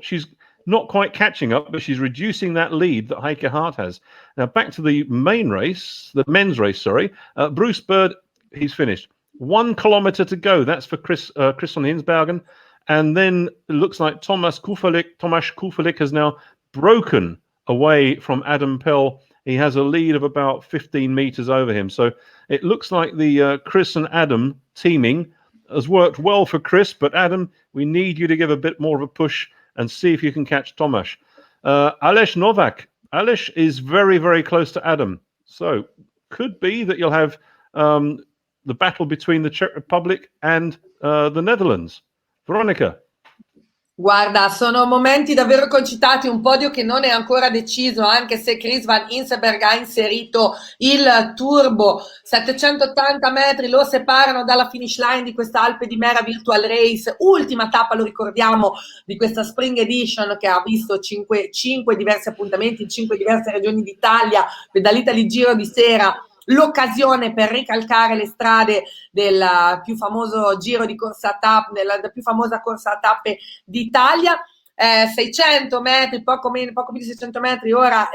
she's not quite catching up, but she's reducing that lead that Heike Hart has. Now back to the men's race, Bruce Bird, he's finished. 1 kilometer to go. That's for Chris van Hinsbergen. And then it looks like Tomasz Kufalik has now broken away from Adam Pell. He has a lead of about 15 meters over him. So it looks like the Chris and Adam teaming has worked well for Chris, but Adam, we need you to give a bit more of a push and see if you can catch Tomasz. Aleš Novak. Aleš is very close to Adam. So could be that you'll have the battle between the Czech Republic and the Netherlands. Veronica. Guarda, sono momenti davvero concitati, un podio che non è ancora deciso, anche se Chris Van Insenberg ha inserito il turbo. 780 metri lo separano dalla finish line di questa Alpe di Mera Virtual Race, ultima tappa, lo ricordiamo, di questa Spring Edition che ha visto 5 diversi appuntamenti in 5 diverse regioni d'Italia, Pedal Italy Giro di Sera, l'occasione per ricalcare le strade del più famoso giro di corsa a tappe, della più famosa corsa a tappe d'Italia. 600 metri, poco più di 600 metri ora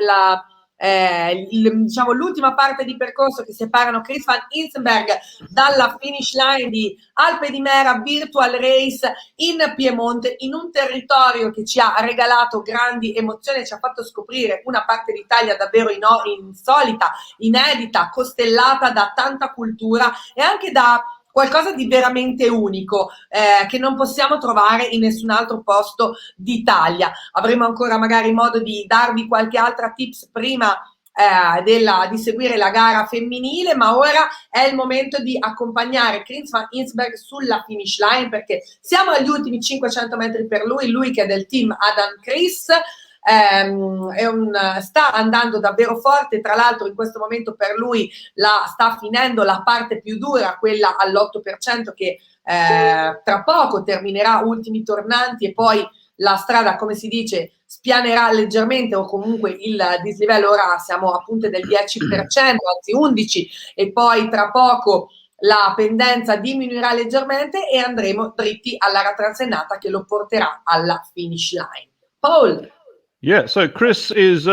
l'ultima parte di percorso che separano Chris Van Insenberg dalla finish line di Alpe di Mera Virtual Race in Piemonte, in un territorio che ci ha regalato grandi emozioni, ci ha fatto scoprire una parte d'Italia davvero insolita, inedita, costellata da tanta cultura e anche da qualcosa di veramente unico che non possiamo trovare in nessun altro posto d'Italia. Avremo ancora magari modo di darvi qualche altra tips prima di seguire la gara femminile, ma ora è il momento di accompagnare Chris Van Insenberg sulla finish line, perché siamo agli ultimi 500 metri per lui che è del team Adam Chris. Sta andando davvero forte, tra l'altro in questo momento per lui sta finendo la parte più dura, quella all'8% che tra poco terminerà ultimi tornanti e poi la strada, come si dice, spianerà leggermente, o comunque il dislivello ora siamo a punte del 10%, anzi 11%, e poi tra poco la pendenza diminuirà leggermente e andremo dritti alla ratransennata che lo porterà alla finish line. Paul. Yeah, so Chris is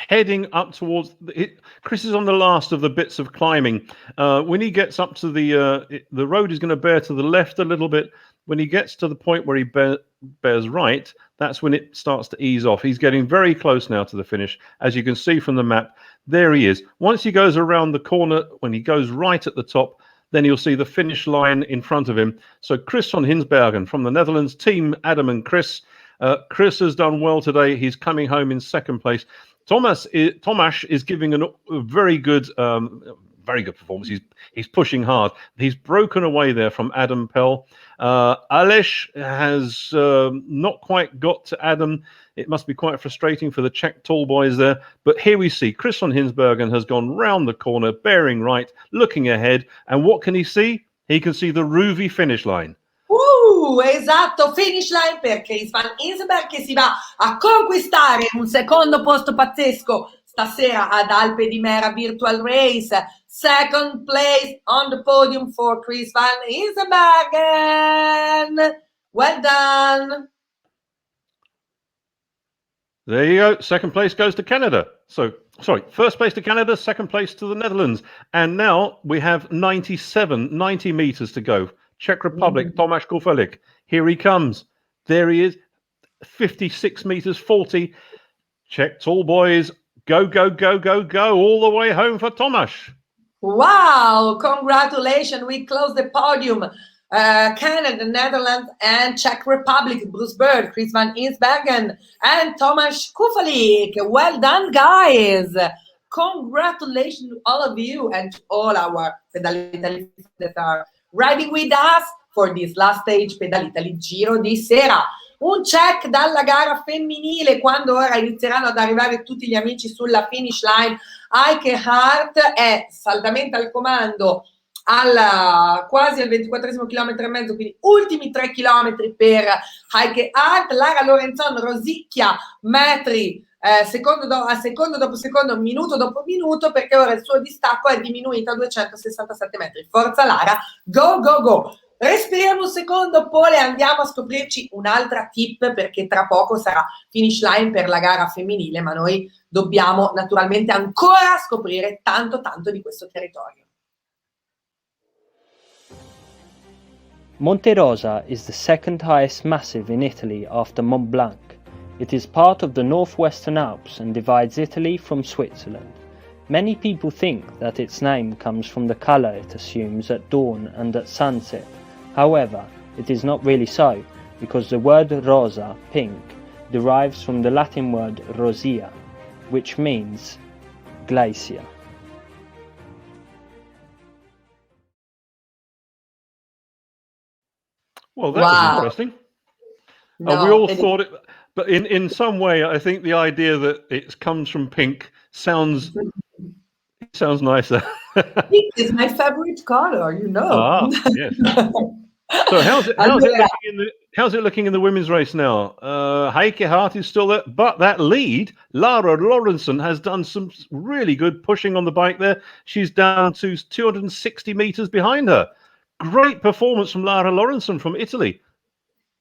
heading up towards. Chris is on the last of the bits of climbing. When he gets up to the road is going to bear to the left a little bit. When he gets to the point where he bears right, that's when it starts to ease off. He's getting very close now to the finish. As you can see from the map, there he is. Once he goes around the corner, when he goes right at the top, then you'll see the finish line in front of him. So Chris van Hinsbergen from the Netherlands, team Adam and Chris. Chris has done well today. He's coming home in second place. Tomasz is giving a very good performance. He's pushing hard. He's broken away there from Adam Pell. Aleš has not quite got to Adam. It must be quite frustrating for the Czech tall boys there. But here we see Chris van Hinsbergen has gone round the corner, bearing right, looking ahead. And what can he see? He can see the Ruvi finish line. Esatto, finish line per Chris van Hinsbergen che si va a conquistare un secondo posto pazzesco stasera ad Alpe di Mera Virtual Race. Second place on the podium for Chris van Hinsbergen. Well done. There you go. Second place goes to Canada. First place to Canada, second place to the Netherlands. And now we have 90 meters to go. Czech Republic, Tomáš Kufelík. Here he comes. There he is. 56 meters 40. Czech tall boys. Go, go, go, go, go. All the way home for Tomáš. Wow, congratulations. We closed the podium. Canada, Netherlands, and Czech Republic. Bruce Bird, Chris van Hinsbergen, and Tomáš Kufelík. Well done, guys. Congratulations to all of you and to all our pedalists that are riding with us for this last stage Pedal Italy Giro di Sera. Un check dalla gara femminile quando ora inizieranno ad arrivare tutti gli amici sulla finish line. Heike Hart è saldamente al comando quasi al 24esimo chilometro e mezzo, quindi ultimi 3 chilometri per Heike Hart. Lara Lorenzon rosicchia metri secondo dopo secondo, minuto dopo minuto, perché ora il suo distacco è diminuito a 267 metri. Forza Lara, go go go! Respiriamo un secondo, Pole, andiamo a scoprirci un'altra tip, perché tra poco sarà finish line per la gara femminile, ma noi dobbiamo naturalmente ancora scoprire tanto di questo territorio. Monte Rosa is the second highest massif in Italy after Mont Blanc. It is part of the northwestern Alps and divides Italy from Switzerland. Many people think that its name comes from the colour it assumes at dawn and at sunset. However, it is not really so, because the word rosa, pink, derives from the Latin word rosia, which means glacier. Well, that was interesting. We all thought it, but in some way, I think the idea that it comes from pink sounds nicer. Pink is my favorite color, you know. Ah, yes. So how's it looking in the women's race now? Heike Hart is still there, but that lead, Lara Lorentzen, has done some really good pushing on the bike there. She's down to 260 meters behind her. Great performance from Lara Lorentzen from Italy.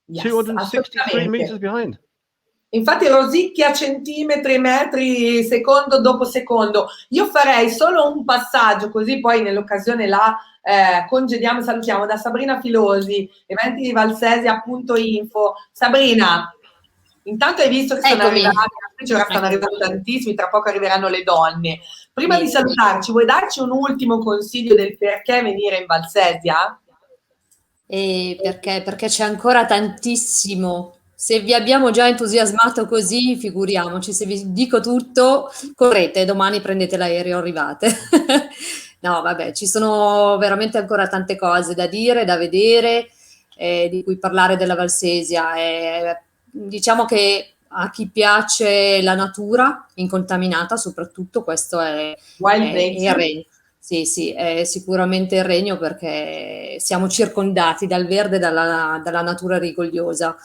Yes, 263 meters behind. Infatti rosicchia centimetri e metri secondo dopo secondo. Io farei solo un passaggio, così poi nell'occasione la congediamo e salutiamo, da Sabrina Filosi, eventi di Valsesia.info. Sabrina, intanto hai visto che sono arrivati, ora stanno arrivando tantissimi, tra poco arriveranno le donne. Prima di salutarci, vuoi darci un ultimo consiglio del perché venire in Valsesia? Perché c'è ancora tantissimo. Se vi abbiamo già entusiasmato così, figuriamoci, se vi dico tutto, correte, domani prendete l'aereo, arrivate. No, vabbè, ci sono veramente ancora tante cose da dire, da vedere, di cui parlare della Valsesia. Diciamo che a chi piace la natura incontaminata, soprattutto, questo è il regno. Sì, è sicuramente il regno, perché siamo circondati dal verde, dalla natura rigogliosa.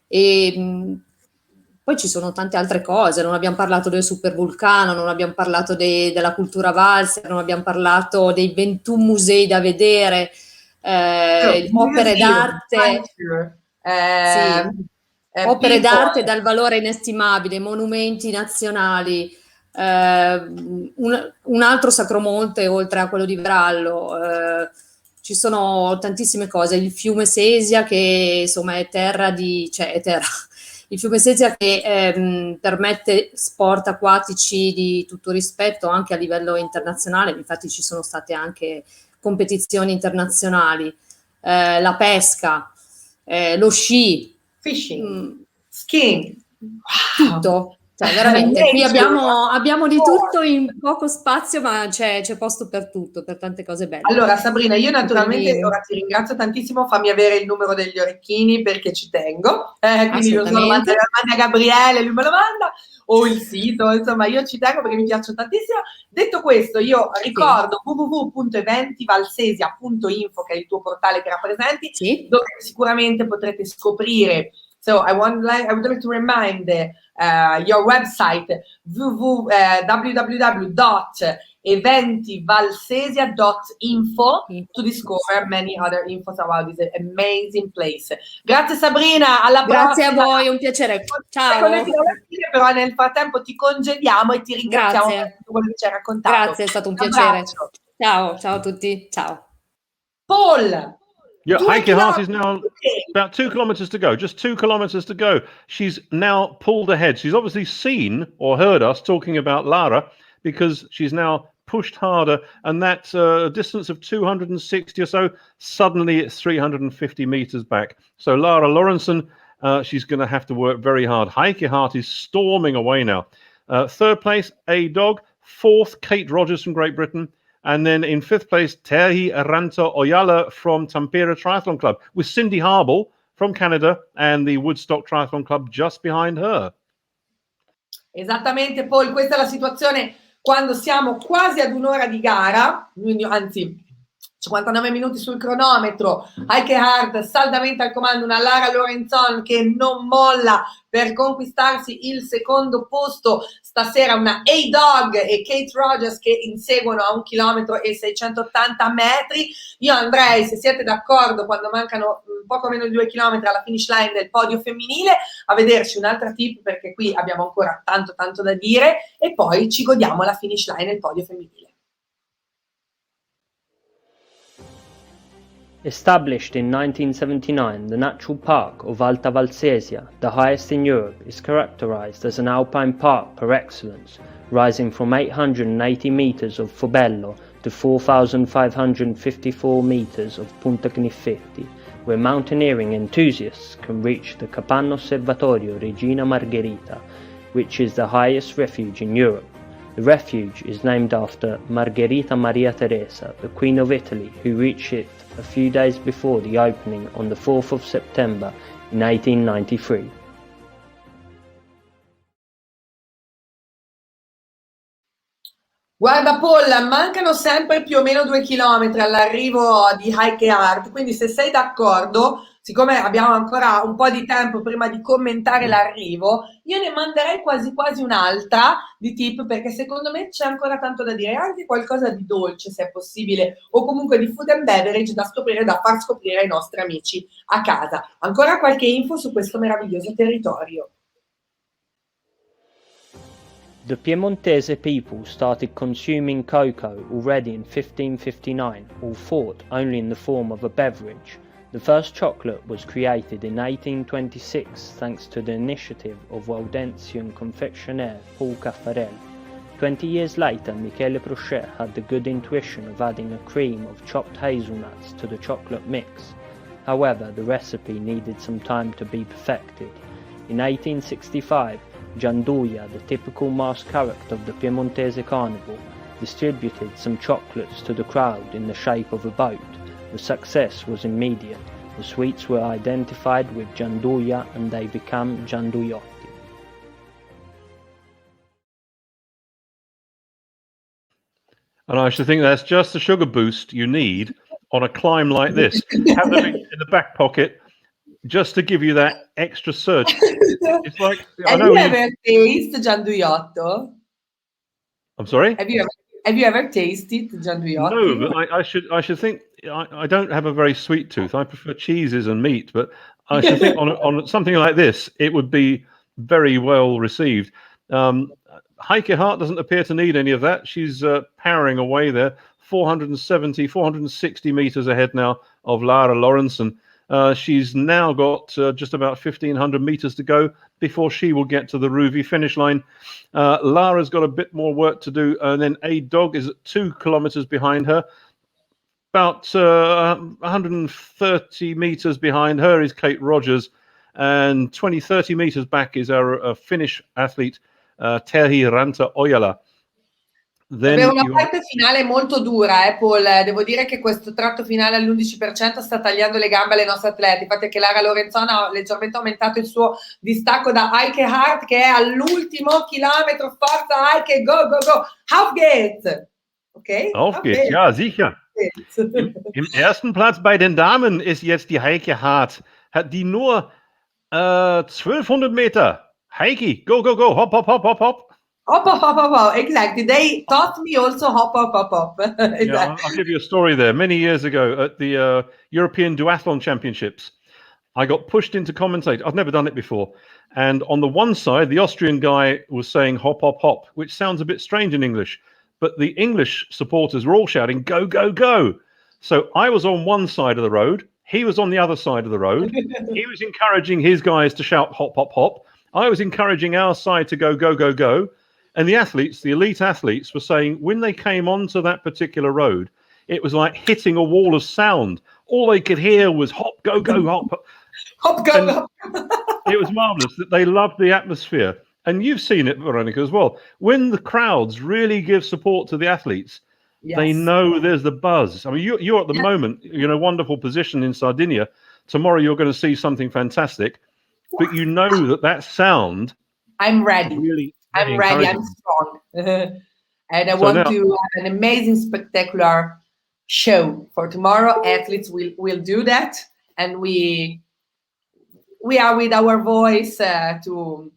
E Poi ci sono tante altre cose, non abbiamo parlato del supervulcano, non abbiamo parlato della cultura valser, non abbiamo parlato dei 21 musei da vedere, opere d'arte, sì, opere d'arte dal valore inestimabile, monumenti nazionali, un altro Sacromonte oltre a quello di Verallo, ci sono tantissime cose, il fiume Sesia che insomma è terra di, cioè è terra. Il fiume Sesia che permette sport acquatici di tutto rispetto anche a livello internazionale, infatti ci sono state anche competizioni internazionali, la pesca, lo sci, fishing, skiing, tutto. Cioè, veramente, qui abbiamo di tutto in poco spazio, ma c'è posto per tutto, per tante cose belle. Allora Sabrina, io naturalmente ora ti ringrazio tantissimo, fammi avere il numero degli orecchini perché ci tengo, quindi io solo mando a Gabriele, lui me lo manda, o il sito, insomma io ci tengo perché mi piacciono tantissimo. Detto questo, io ricordo www.eventivalsesia.info, che è il tuo portale che rappresenti, dove sicuramente potrete scoprire. So I would like to remind your website www.eventivalsesia.info to discover many other infos about this amazing place. Grazie Sabrina, alla prossima. Grazie a voi, un piacere. Ciao. Però nel frattempo ti congediamo e ti ringraziamo per tutto quello che ci hai raccontato. Grazie, è stato un piacere. Ciao, ciao a tutti. Ciao. Paul. Yeah, Heike Hart is now about 2 kilometers to go, just 2 kilometers to go. She's now pulled ahead. She's obviously seen or heard us talking about Lara because she's now pushed harder, and that's a distance of 260 or so. Suddenly it's 350 meters back. So Lara Lorentzen, she's going to have to work very hard. Heike Hart is storming away now. Third place, A-Dog. Fourth, Kate Rogers from Great Britain. And then in fifth place, Terhi Aranta Oyala from Tampere Triathlon Club, with Cindy Harble from Canada and the Woodstock Triathlon Club just behind her. Esattamente, Paul, questa è la situazione quando siamo quasi ad un'ora di gara, anzi 59 minuti sul cronometro. Heike Hart saldamente al comando, una Lara Lorenzon che non molla per conquistarsi il secondo posto stasera, una A-Dog e Kate Rogers che inseguono a 1 chilometro e 680 metri. Io andrei, se siete d'accordo, quando mancano poco meno di 2 chilometri alla finish line del podio femminile, a vederci un'altra tip, perché qui abbiamo ancora tanto da dire, e poi ci godiamo la finish line del podio femminile. Established in 1979, the natural park of Alta Valsesia, the highest in Europe, is characterized as an alpine park par excellence, rising from 880 meters of Fobello to 4,554 meters of Punta Gnifetti, where mountaineering enthusiasts can reach the Capanno Osservatorio Regina Margherita, which is the highest refuge in Europe. The refuge is named after Margherita Maria Teresa, the Queen of Italy, who reached it a few days before the opening on the 4th of September in 1893. Guarda Paul, mancano sempre più o meno 2 chilometri all'arrivo di Heike Hart, quindi se sei d'accordo, siccome abbiamo ancora un po' di tempo prima di commentare l'arrivo, io ne manderei quasi un'altra di tip, perché secondo me c'è ancora tanto da dire, anche qualcosa di dolce se è possibile, o comunque di food and beverage da scoprire, da far scoprire ai nostri amici a casa. Ancora qualche info su questo meraviglioso territorio. The Piemontese people started consuming cocoa already in 1559, albeit only in the form of a beverage. The first chocolate was created in 1826 thanks to the initiative of Waldensian confectioner Paul Caffarel. 20 years later, Michele Prochet had the good intuition of adding a cream of chopped hazelnuts to the chocolate mix. However, the recipe needed some time to be perfected. In 1865, Gianduia, the typical masked character of the Piemontese carnival, distributed some chocolates to the crowd in the shape of a boat. The success was immediate. The sweets were identified with Gianduia and they became Gianduiotti. And I should think that's just the sugar boost you need on a climb like this. Have them in the back pocket. just to give you that extra surge. It's like, I Have know you ever tasted Gianduiotto? I'm sorry? Have you ever tasted Gianduiotti? No, but I should think, I don't have a very sweet tooth. I prefer cheeses and meat, but I should think on something like this, it would be very well received. Heike Hart doesn't appear to need any of that. She's powering away there, 470, 460 meters ahead now of Lara Lorentzen. She's now got just about 1,500 meters to go before she will get to the Ruvi finish line. Lara's got a bit more work to do, and then A Dog is at 2 kilometers behind her. About 130 meters behind her is Kate Rogers, and 30 meters back is our Finnish athlete, Terhi Ranta Ojala. Aveva una parte finale molto dura, Paul. Devo dire che questo tratto finale all'11% sta tagliando le gambe alle nostre atlete. Infatti che Lara Lorenzon ha leggermente aumentato il suo distacco da Heike Hart, che è all'ultimo chilometro. Forza Heike, go, go, go. Auf geht's! Okay? Auf geht's, ja, sicher. Im ersten Platz bei den Damen ist jetzt die Heike Hart. Hat die nur 1200 Meter. Heike, go, go, go, hop, hop, hop, hop, hop. Hop, hop, hop, hop, hop. Exactly. They taught me also hop, hop, hop, hop. Exactly. Yeah, I'll give you a story there. Many years ago at the European Duathlon Championships, I got pushed into commentate. I've never done it before. And on the one side, the Austrian guy was saying hop, hop, hop, which sounds a bit strange in English. But the English supporters were all shouting, go, go, go. So I was on one side of the road. He was on the other side of the road. He was encouraging his guys to shout hop, hop, hop. I was encouraging our side to go, go, go, go. And the athletes, the elite athletes, were saying when they came onto that particular road, it was like hitting a wall of sound. All they could hear was hop, go, go, hop. Hop, go, hop. It was marvelous that they loved the atmosphere. And you've seen it, Veronica, as well. When the crowds really give support to the athletes, yes, they know there's the buzz. I mean, you're at the moment, you're in a wonderful position in Sardinia. Tomorrow you're going to see something fantastic. But you know that sound. I'm ready. Really, I'm ready. I'm strong. And I want to have an amazing, spectacular show for tomorrow. Athletes will do that. And we are with our voice to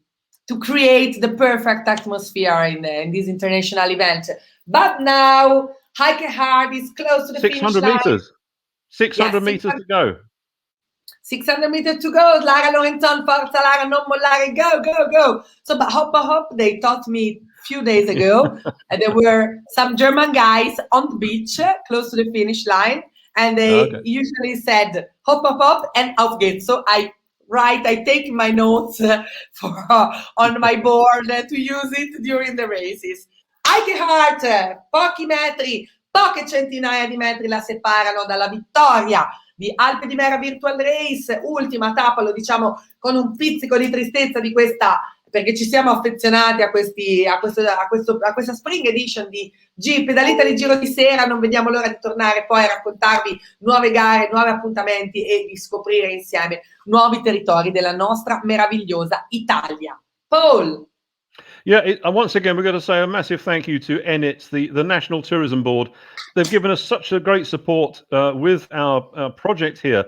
create the perfect atmosphere in this international event. But now, Heike Hart is close to the finish line. 600 meters. 600 meters to go. 600 meters to go. Lara Lorenzon, forza Lara, non mollare, go, go, go. So, but hop, hop, they taught me a few days ago. And there were some German guys on the beach, close to the finish line. And they usually said, hop, hop, and auf geht's. So I take my notes on my board to use it during the races. Heike Hart, pochi metri, poche centinaia di metri la separano dalla vittoria di Alpe di Mera Virtual Race, ultima tappa, lo diciamo con un pizzico di tristezza di questa, perché ci siamo affezionati a questa Spring Edition di Pedalita di Giro di Sera. Non vediamo l'ora di tornare poi a raccontarvi nuove gare, nuovi appuntamenti e di scoprire insieme nuovi territori della nostra meravigliosa Italia. Paul. Yeah, once again, we're going to say a massive thank you to ENIT, the National Tourism Board. They've given us such a great support with our project here,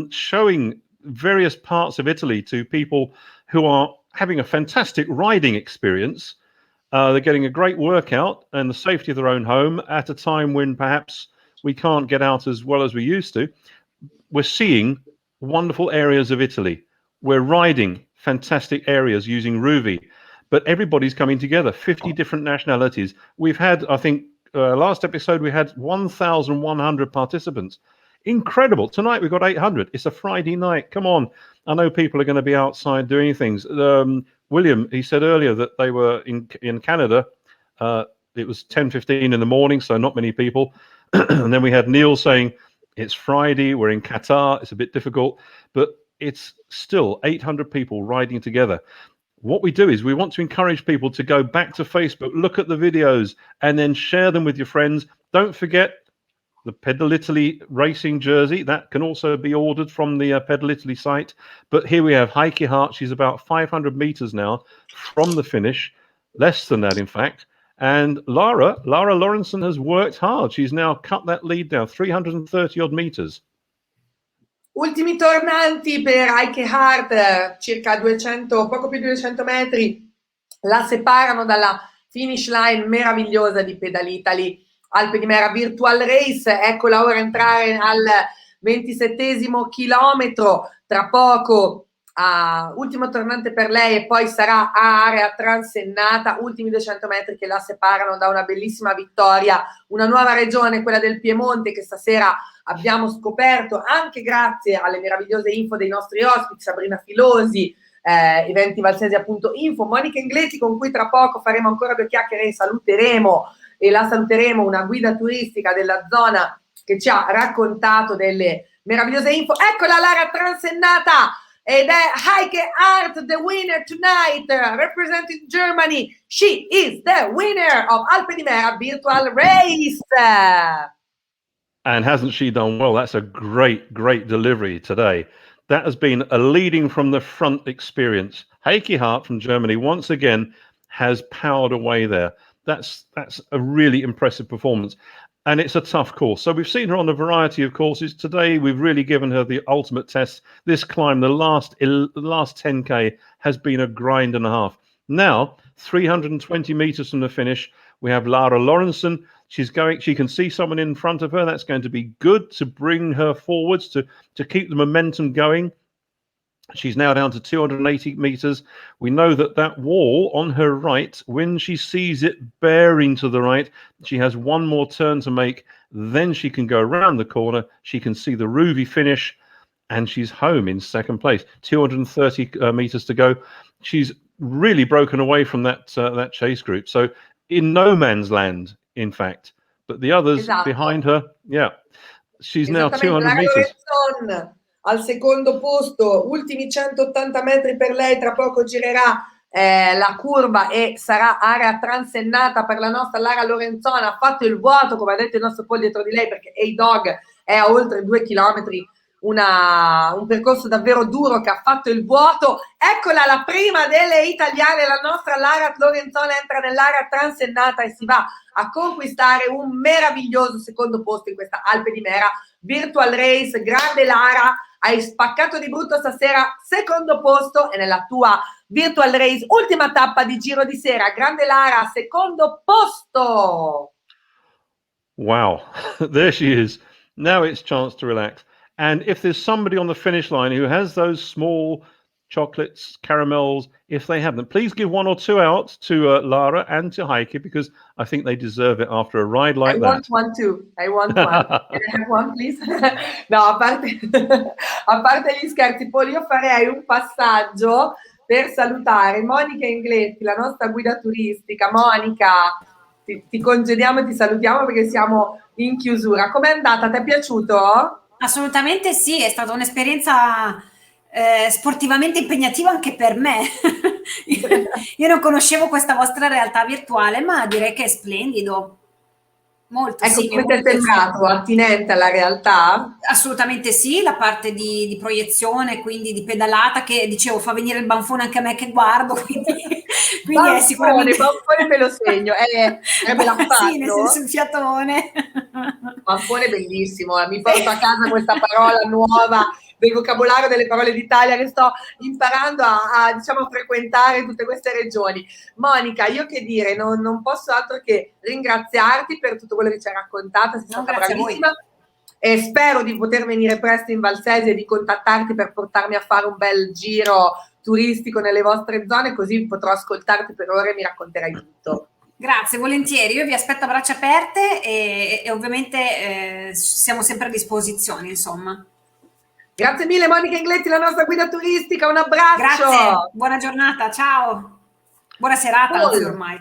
showing various parts of Italy to people who are having a fantastic riding experience. They're getting a great workout and the safety of their own home at a time when perhaps we can't get out as well as we used to. We're seeing wonderful areas of Italy. We're riding fantastic areas using Ruvi. But everybody's coming together, 50 different nationalities. We've had, I think, last episode, we had 1,100 participants. Incredible. Tonight, we've got 800. It's a Friday night. Come on. I know people are going to be outside doing things. William, he said earlier that they were in Canada. It was 10:15 in the morning, so not many people. And then we had Neil saying, it's Friday, we're in Qatar, it's a bit difficult. But it's still 800 people riding together. What we do is we want to encourage people to go back to Facebook, look at the videos, and then share them with your friends. Don't forget the Pedal Italy racing jersey. That can also be ordered from the Pedal Italy site. But here we have Heike Hart. She's about 500 meters now from the finish, less than that, in fact. And Lara Lorentzen has worked hard. She's now cut that lead down 330 odd meters. Ultimi tornanti per Heike Hart, circa 200, poco più di 200 metri, la separano dalla finish line meravigliosa di Pedalitali. Alpe di Mera Virtual Race, eccola ora entrare al 27esimo chilometro, tra poco ultimo tornante per lei e poi sarà a area transennata, ultimi 200 metri che la separano da una bellissima vittoria, una nuova regione, quella del Piemonte, che stasera abbiamo scoperto anche grazie alle meravigliose info dei nostri ospiti, Sabrina Filosi, eventivalsesia.info, Monica Inglesi, con cui tra poco faremo ancora due chiacchiere e la saluteremo, una guida turistica della zona che ci ha raccontato delle meravigliose info. Eccola l'area transennata ed è Heike Hart, the winner tonight, representing Germany. She is the winner of Alpe di Mera Virtual Race. And hasn't she done well? That's a great, great delivery today. That has been a leading from the front experience. Heike Hart from Germany once again has powered away there. That's a really impressive performance. And it's a tough course. So we've seen her on a variety of courses. Today, we've really given her the ultimate test. This climb, the last 10K, has been a grind and a half. Now, 320 meters from the finish, we have Lara Lorentzen. She can see someone in front of her. That's going to be good to bring her forwards, to keep the momentum going. She's now down to 280 meters. We know that wall on her right, when she sees it bearing to the right, she has one more turn to make. Then she can go around the corner. She can see the Ruby finish, and she's home in second place. 230 meters to go. She's really broken away from that chase group. So in no man's land, in fact. But the others behind her, yeah. She's now 200 meters. Al secondo posto, ultimi 180 metri per lei, tra poco girerà la curva e sarà area transennata per la nostra Lara Lorenzona. Ha fatto il vuoto, come ha detto il nostro Paul dietro di lei, perché A-Dog è a oltre 2 chilometri, un percorso davvero duro che ha fatto il vuoto. Eccola la prima delle italiane, la nostra Lara Lorenzona entra nell'area transennata e si va a conquistare un meraviglioso secondo posto in questa Alpe di Mera Virtual Race. Grande Lara, hai spaccato di brutto stasera, secondo posto, e nella tua Virtual Race ultima tappa di Giro di Sera. Grande Lara, secondo posto. Wow, there she is. Now it's chance to relax. And if there's somebody on the finish line who has those small chocolates, caramels, if they have them, please give one or two out to Lara and to Heike, because I think they deserve it after a ride like that. I want one too. I want one. Can I have one, please? No, a parte gli scherzi, poi io farei un passaggio per salutare Monica Inglesi, la nostra guida turistica. Monica, ti congediamo e ti salutiamo perché siamo in chiusura. Com'è andata? Ti è piaciuto? Assolutamente sì, è stata un'esperienza sportivamente impegnativa anche per me. Io non conoscevo questa vostra realtà virtuale, ma direi che è splendido. Molto, ecco, sì, come ti è sembrato? Attinente alla realtà? Assolutamente sì, la parte di proiezione, quindi di pedalata, che dicevo fa venire il banfone anche a me che guardo, quindi banfone, è sicuramente... Banfone me lo segno, me l'ha fatto? Sì, nel senso un fiatone. Banfone è bellissimo, mi porto a casa questa parola nuova del vocabolario delle parole d'Italia che sto imparando diciamo, a frequentare tutte queste regioni. Monica, io che dire, non posso altro che ringraziarti per tutto quello che ci hai raccontato, sei stata bravissima e spero di poter venire presto in Valsesia e di contattarti per portarmi a fare un bel giro turistico nelle vostre zone, così potrò ascoltarti per ore e mi racconterai tutto. Grazie, volentieri, io vi aspetto a braccia aperte e ovviamente siamo sempre a disposizione, insomma. Grazie mille Monica Inglesi, la nostra guida turistica, un abbraccio. Grazie, buona giornata, ciao. Buona serata, anzi ormai.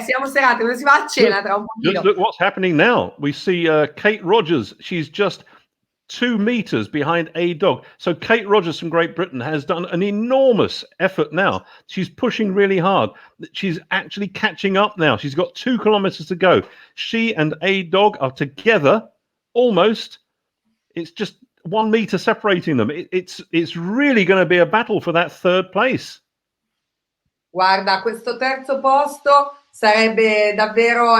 Siamo serate, dove si va a cena tra un pochino. Look what's happening now. We see Kate Rogers. She's just 2 meters behind A-Dog. So Kate Rogers from Great Britain has done an enormous effort now. She's pushing really hard. She's actually catching up now. She's got 2 kilometers to go. She and A-Dog are together almost. It's just 1 meter separating them. It's really going to be a battle for that third place. Guarda, questo terzo posto sarebbe davvero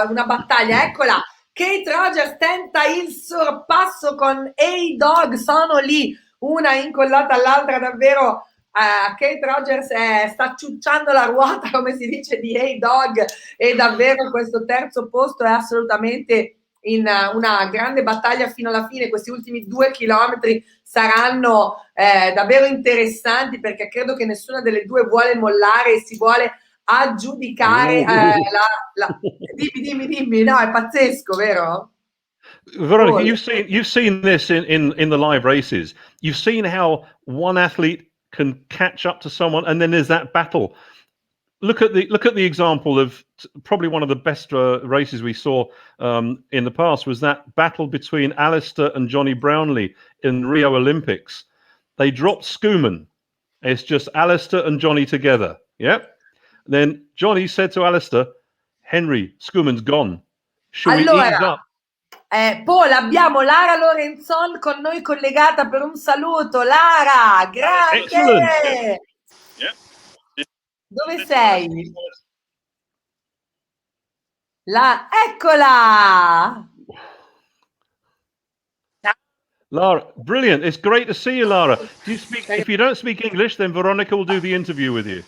una battaglia. Eccola, Kate Rogers tenta il sorpasso con A-Dog, sono lì, una incollata all'altra, davvero. Kate Rogers sta ciucciando la ruota, come si dice, di A-Dog, e davvero questo terzo posto è assolutamente in una grande battaglia fino alla fine. Questi ultimi 2 chilometri saranno davvero interessanti, perché credo che nessuna delle due vuole mollare e si vuole aggiudicare dimmi, no, è pazzesco, vero? Veronica, you've seen this in the live races. You've seen how one athlete can catch up to someone, and then there's that battle. Look at the example of probably one of the best races we saw in the past was that battle between Alistair and Johnny Brownlee in Rio Olympics. They dropped Schoeman. It's just Alistair and Johnny together. Yep. Then Johnny said to Alistair, "Henry, Schoeman's gone. Should we ease up?" Paul, abbiamo Lara Lorenzon con noi collegata per un saluto. Lara, grazie. Dove sei? Eccola! Lara, brilliant. It's great to see you, Lara. If you don't speak English, then Veronica will do the interview with you.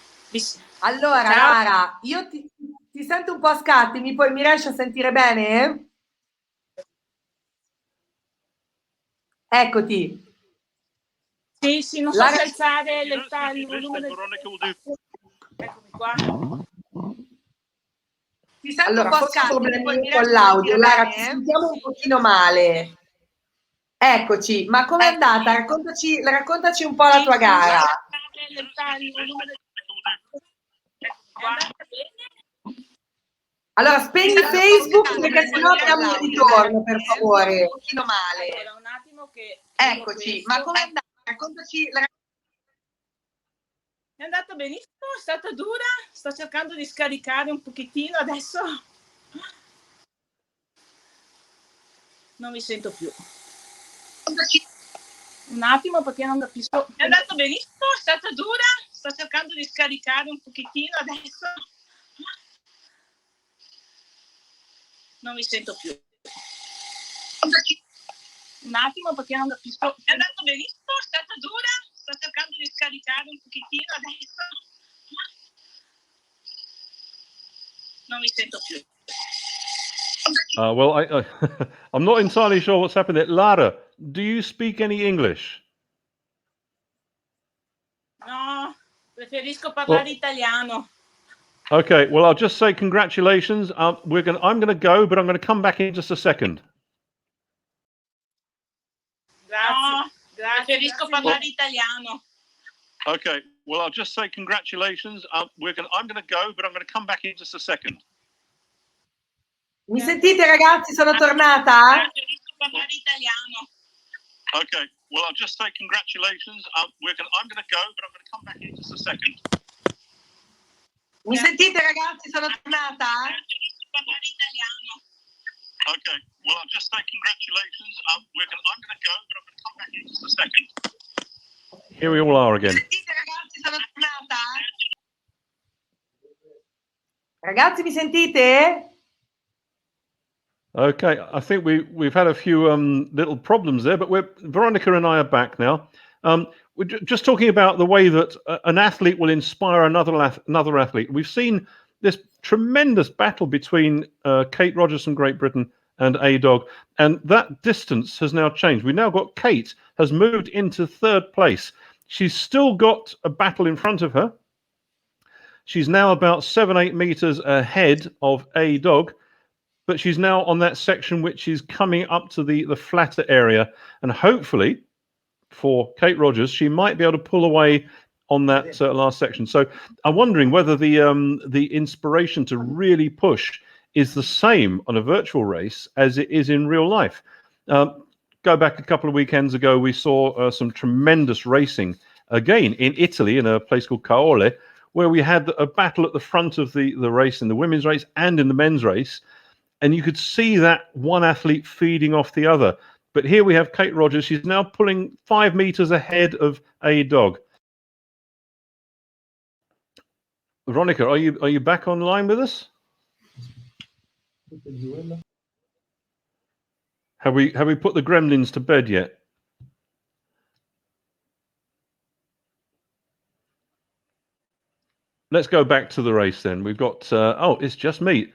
Allora, Lara, io ti sento un po' a scatti, mi riesci a sentire bene? Eccoti. Sì, non so se alzare il volume del... Eccomi qua. Ti sento un po' a scatti, problemi con l'audio. Lara, ti sentiamo un pochino male. Eccoci, ma com'è andata? Raccontaci un po' la tua gara. Allora, spegni Facebook perché sennò abbiamo un ritorno, per favore. Un pochino male. Un attimo che... Eccoci, ma com'è andata? Raccontaci. È andata benissimo, è stata dura, sto cercando di scaricare un pochettino adesso. Non mi sento più. Un attimo perché non capisco. È andato benissimo, è stata dura, sto cercando di scaricare un pochettino adesso. Non mi sento più. Un attimo perché non capisco. È andato benissimo, è stata dura, sto cercando di scaricare un pochettino adesso. Non mi sento più. Well, I'm not entirely sure what's happened there. Lara, do you speak any English? No, preferisco parlare italiano. Okay, well, I'll just say congratulations. I'm going to go, but I'm going to come back in just a second. Grazie. Preferisco parlare italiano. Okay, well, I'll just say congratulations. I'm going to go, but I'm going to come back in just a second. Mi sentite, ragazzi? Sono tornata? Preferisco parlare italiano. Okay, well, I'll just say congratulations. I'm going to go, but I'm going to come back in just a second. Mi sentite, ragazzi? Sono tornata? Preferisco parlare italiano. Okay, well, I'll just say congratulations. I'm going to go, but I'm going to come back in just a second. Here we all are again. Mi sentite, ragazzi? Sono tornata? Ragazzi, mi sentite? Okay, I think we've had a few little problems there, but Veronica and I are back now. We're just talking about the way that an athlete will inspire another athlete. We've seen this tremendous battle between Kate Rogers from Great Britain and A-Dog, and that distance has now changed. We've now got Kate has moved into third place. She's still got a battle in front of her. She's now about 7-8 meters ahead of A-Dog, but she's now on that section which is coming up to the flatter area, and hopefully for Kate Rogers, she might be able to pull away on that last section. So I'm wondering whether the inspiration to really push is the same on a virtual race as it is in real life. Go back a couple of weekends ago, we saw some tremendous racing again in Italy in a place called Caorle, where we had a battle at the front of the race in the women's race and in the men's race. And you could see that one athlete feeding off the other. But here we have Kate Rogers. She's now pulling 5 meters ahead of A-Dog. Veronica, are you back online with us? Have we put the gremlins to bed yet? Let's go back to the race then. We've got oh, it's just me.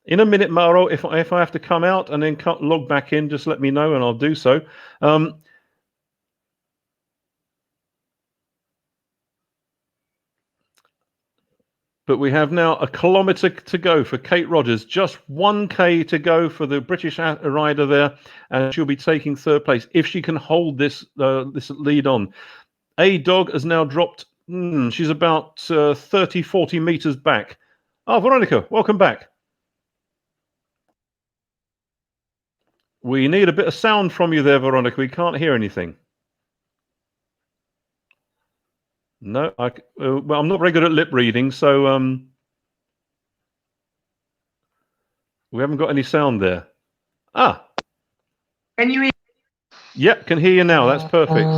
In a minute, Mauro, if I have to come out and then log back in, just let me know and I'll do so. But we have now a kilometre to go for Kate Rogers. Just 1K to go for the British rider there, and she'll be taking third place if she can hold this this lead on. A Dog has now dropped. She's about 30, 40 meters back. Oh, Veronica, welcome back. We need a bit of sound from you there, Veronica. We can't hear anything. No, well, I'm not very good at lip reading, so we haven't got any sound there. Ah. Can you hear? Yep, can hear you now. That's perfect.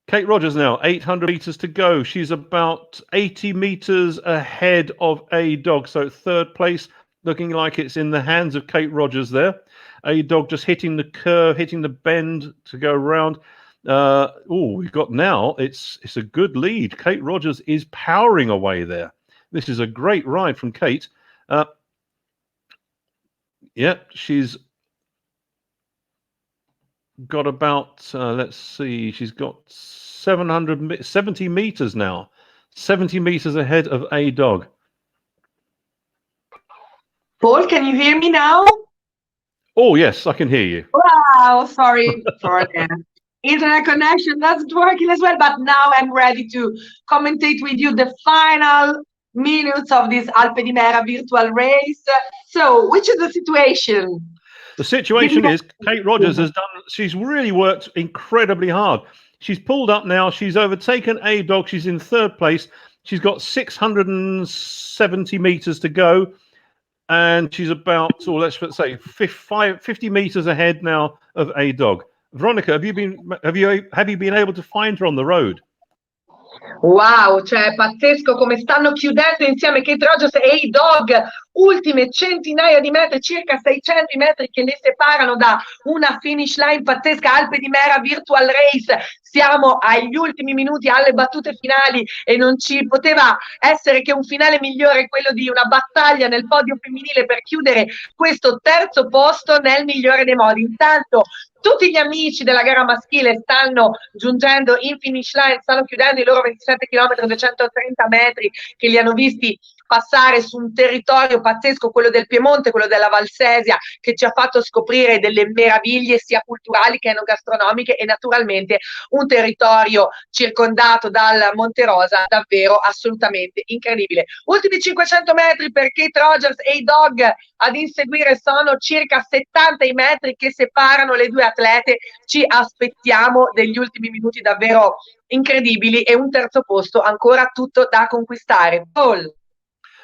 Kate Rogers now, 800 meters to go. She's about 80 meters ahead of A Dog. So third place, looking like it's in the hands of Kate Rogers there. A Dog just hitting the curve, hitting the bend to go around. Oh, we've got now, it's a good lead. Kate Rogers is powering away there. This is a great ride from Kate. Yeah, she's got about, let's see, she's got 70 meters now. 70 meters ahead of A Dog. Paul, can you hear me now? Oh, yes, I can hear you. Wow, sorry for the internet connection doesn't working as well, but now I'm ready to commentate with you the final minutes of this Alpe di Mera virtual race. So, which is the situation? The situation is Kate Rogers has done, she's really worked incredibly hard. She's pulled up now. She's overtaken A Dog. She's in third place. She's got 670 meters to go. And she's about, or let's say, 50 meters ahead now of A Dog. Veronica, have you been able to find her on the road? Wow, cioè è pazzesco come stanno chiudendo insieme Kate Rogers e A Dog, ultime centinaia di metri, circa 600 metri che le separano da una finish line pazzesca. Alpe di Mera Virtual Race, siamo agli ultimi minuti, alle battute finali, e non ci poteva essere che un finale migliore, quello di una battaglia nel podio femminile per chiudere questo terzo posto nel migliore dei modi. Intanto tutti gli amici della gara maschile stanno giungendo in finish line, stanno chiudendo i loro 27 km, 230 metri che li hanno visti passare su un territorio pazzesco, quello del Piemonte, quello della Valsesia, che ci ha fatto scoprire delle meraviglie sia culturali che enogastronomiche, e naturalmente un territorio circondato dal Monte Rosa davvero assolutamente incredibile. Ultimi 500 metri per Kate Rogers e A Dog, ad inseguire sono circa 70 i metri che separano le due atlete. Ci aspettiamo degli ultimi minuti davvero incredibili e un terzo posto ancora tutto da conquistare. Paul.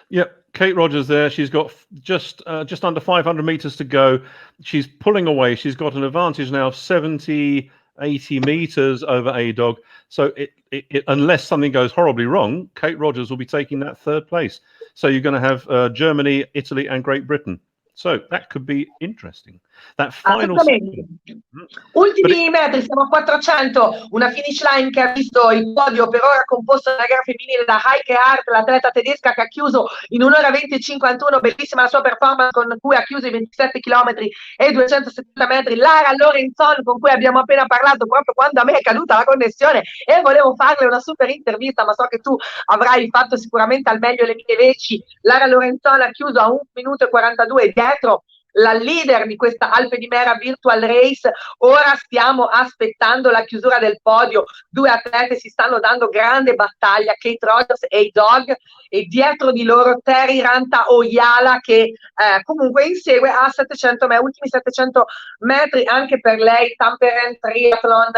Yep, Kate Rogers there. She's got just under 500 meters to go. She's pulling away. She's got an advantage now of 70, 80 meters over A Dog. So unless something goes horribly wrong, Kate Rogers will be taking that third place. So you're going to have Germany, Italy, and Great Britain. So that could be interesting. That final ultimi metri, siamo a 400, una finish line che ha visto il podio per ora composto dalla gara femminile da Heike Hart, l'atleta tedesca che ha chiuso in 1:20 e 51, bellissima la sua performance con cui ha chiuso i 27 km e 270 metri. Lara Lorenzon, con cui abbiamo appena parlato proprio quando a me è caduta la connessione e volevo farle una super intervista, ma so che tu avrai fatto sicuramente al meglio le mie veci. Lara Lorenzon ha chiuso a 1 minuto e 42 dietro la leader di questa Alpe di Mera Virtual Race. Ora stiamo aspettando la chiusura del podio. Due atlete si stanno dando grande battaglia, Kate Rogers e A Dog, e dietro di loro Terry Ranta Oyala che comunque insegue a 700 metri, ultimi 700 metri anche per lei. Tampere Triathlon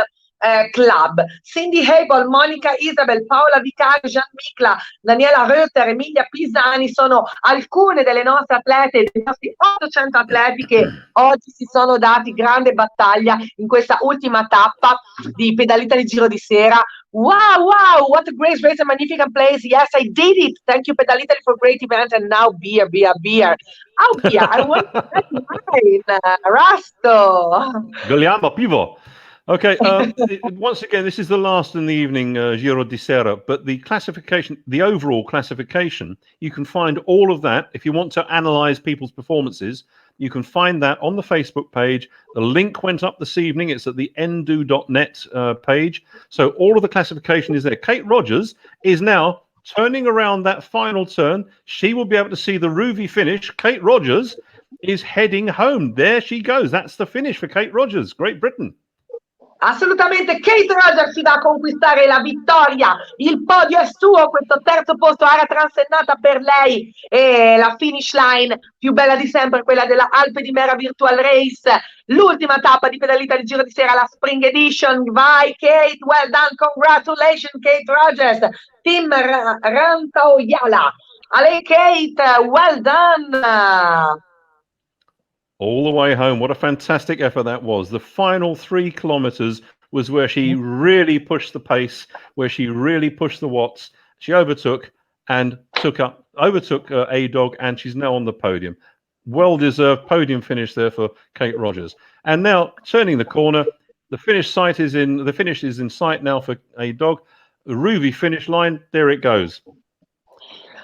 Club. Cindy Hable, Monica Isabel, Paola Vicari, Gian Micla, Daniela Reuter, Emilia Pisani sono alcune delle nostre atlete, dei nostri 800 atleti che oggi si sono dati grande battaglia in questa ultima tappa di pedalita di Giro di Sera. Wow, what a great race, a magnificent place. Yes, I did it. Thank you, Pedalita, for a great event. And now beer. Oh, beer. I want wine. Rasto. Goliamo pivo. Okay, once again, this is the last in the evening Giro di Sera, but the classification, the overall classification, you can find all of that. If you want to analyze people's performances, you can find that on the Facebook page. The link went up this evening. It's at the endu.net page. So all of the classification is there. Kate Rogers is now turning around that final turn. She will be able to see the Ruvi finish. Kate Rogers is heading home. There she goes. That's the finish for Kate Rogers, Great Britain. Assolutamente, Kate Rogers si va a conquistare la vittoria, il podio è suo, questo terzo posto, area transennata per lei e la finish line più bella di sempre, quella della Alpe di Mera Virtual Race, l'ultima tappa di pedalita di Giro di Sera, la Spring Edition. Vai Kate, well done, congratulations Kate Rogers, Team Rantaoyala, a lei Kate, well done. All the way home. What a fantastic effort that was. The final 3 kilometers was where she really pushed the pace, where she really pushed the watts. She overtook A-Dog, and she's now on the podium. Well-deserved podium finish there for Kate Rogers. And now turning the corner, the finish is in sight now for A-Dog. The Ruvi finish line, there it goes.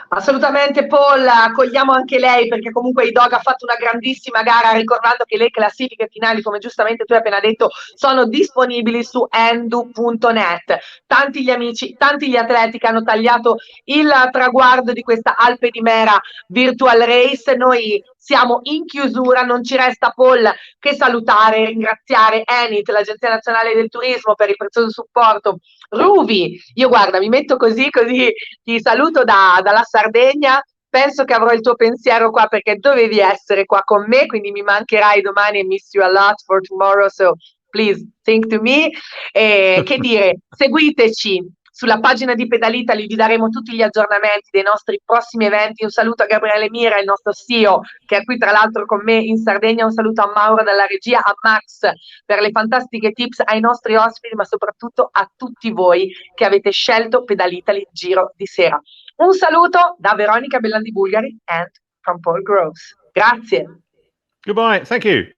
Assolutamente Paul, accogliamo anche lei perché comunque A-Dog ha fatto una grandissima gara, ricordando che le classifiche finali, come giustamente tu hai appena detto, sono disponibili su endu.net. Tanti gli amici, tanti gli atleti che hanno tagliato il traguardo di questa Alpe di Mera Virtual Race. Noi siamo in chiusura, non ci resta Paul che salutare e ringraziare Enit, l'Agenzia Nazionale del Turismo, per il prezioso supporto. Ruvi, io guarda, mi metto così ti saluto dalla Sardegna, penso che avrò il tuo pensiero qua perché dovevi essere qua con me, quindi mi mancherai domani e miss you a lot for tomorrow, so please think to me. Che dire, seguiteci sulla pagina di Pedalitali, vi daremo tutti gli aggiornamenti dei nostri prossimi eventi. Un saluto a Gabriele Mira, il nostro CEO, che è qui tra l'altro con me in Sardegna. Un saluto a Mauro dalla regia, a Max per le fantastiche tips, ai nostri ospiti, ma soprattutto a tutti voi che avete scelto Pedalitali Giro di Sera. Un saluto da Veronica Bellandi Bulgari and from Paul Groves. Grazie. Goodbye. Thank you.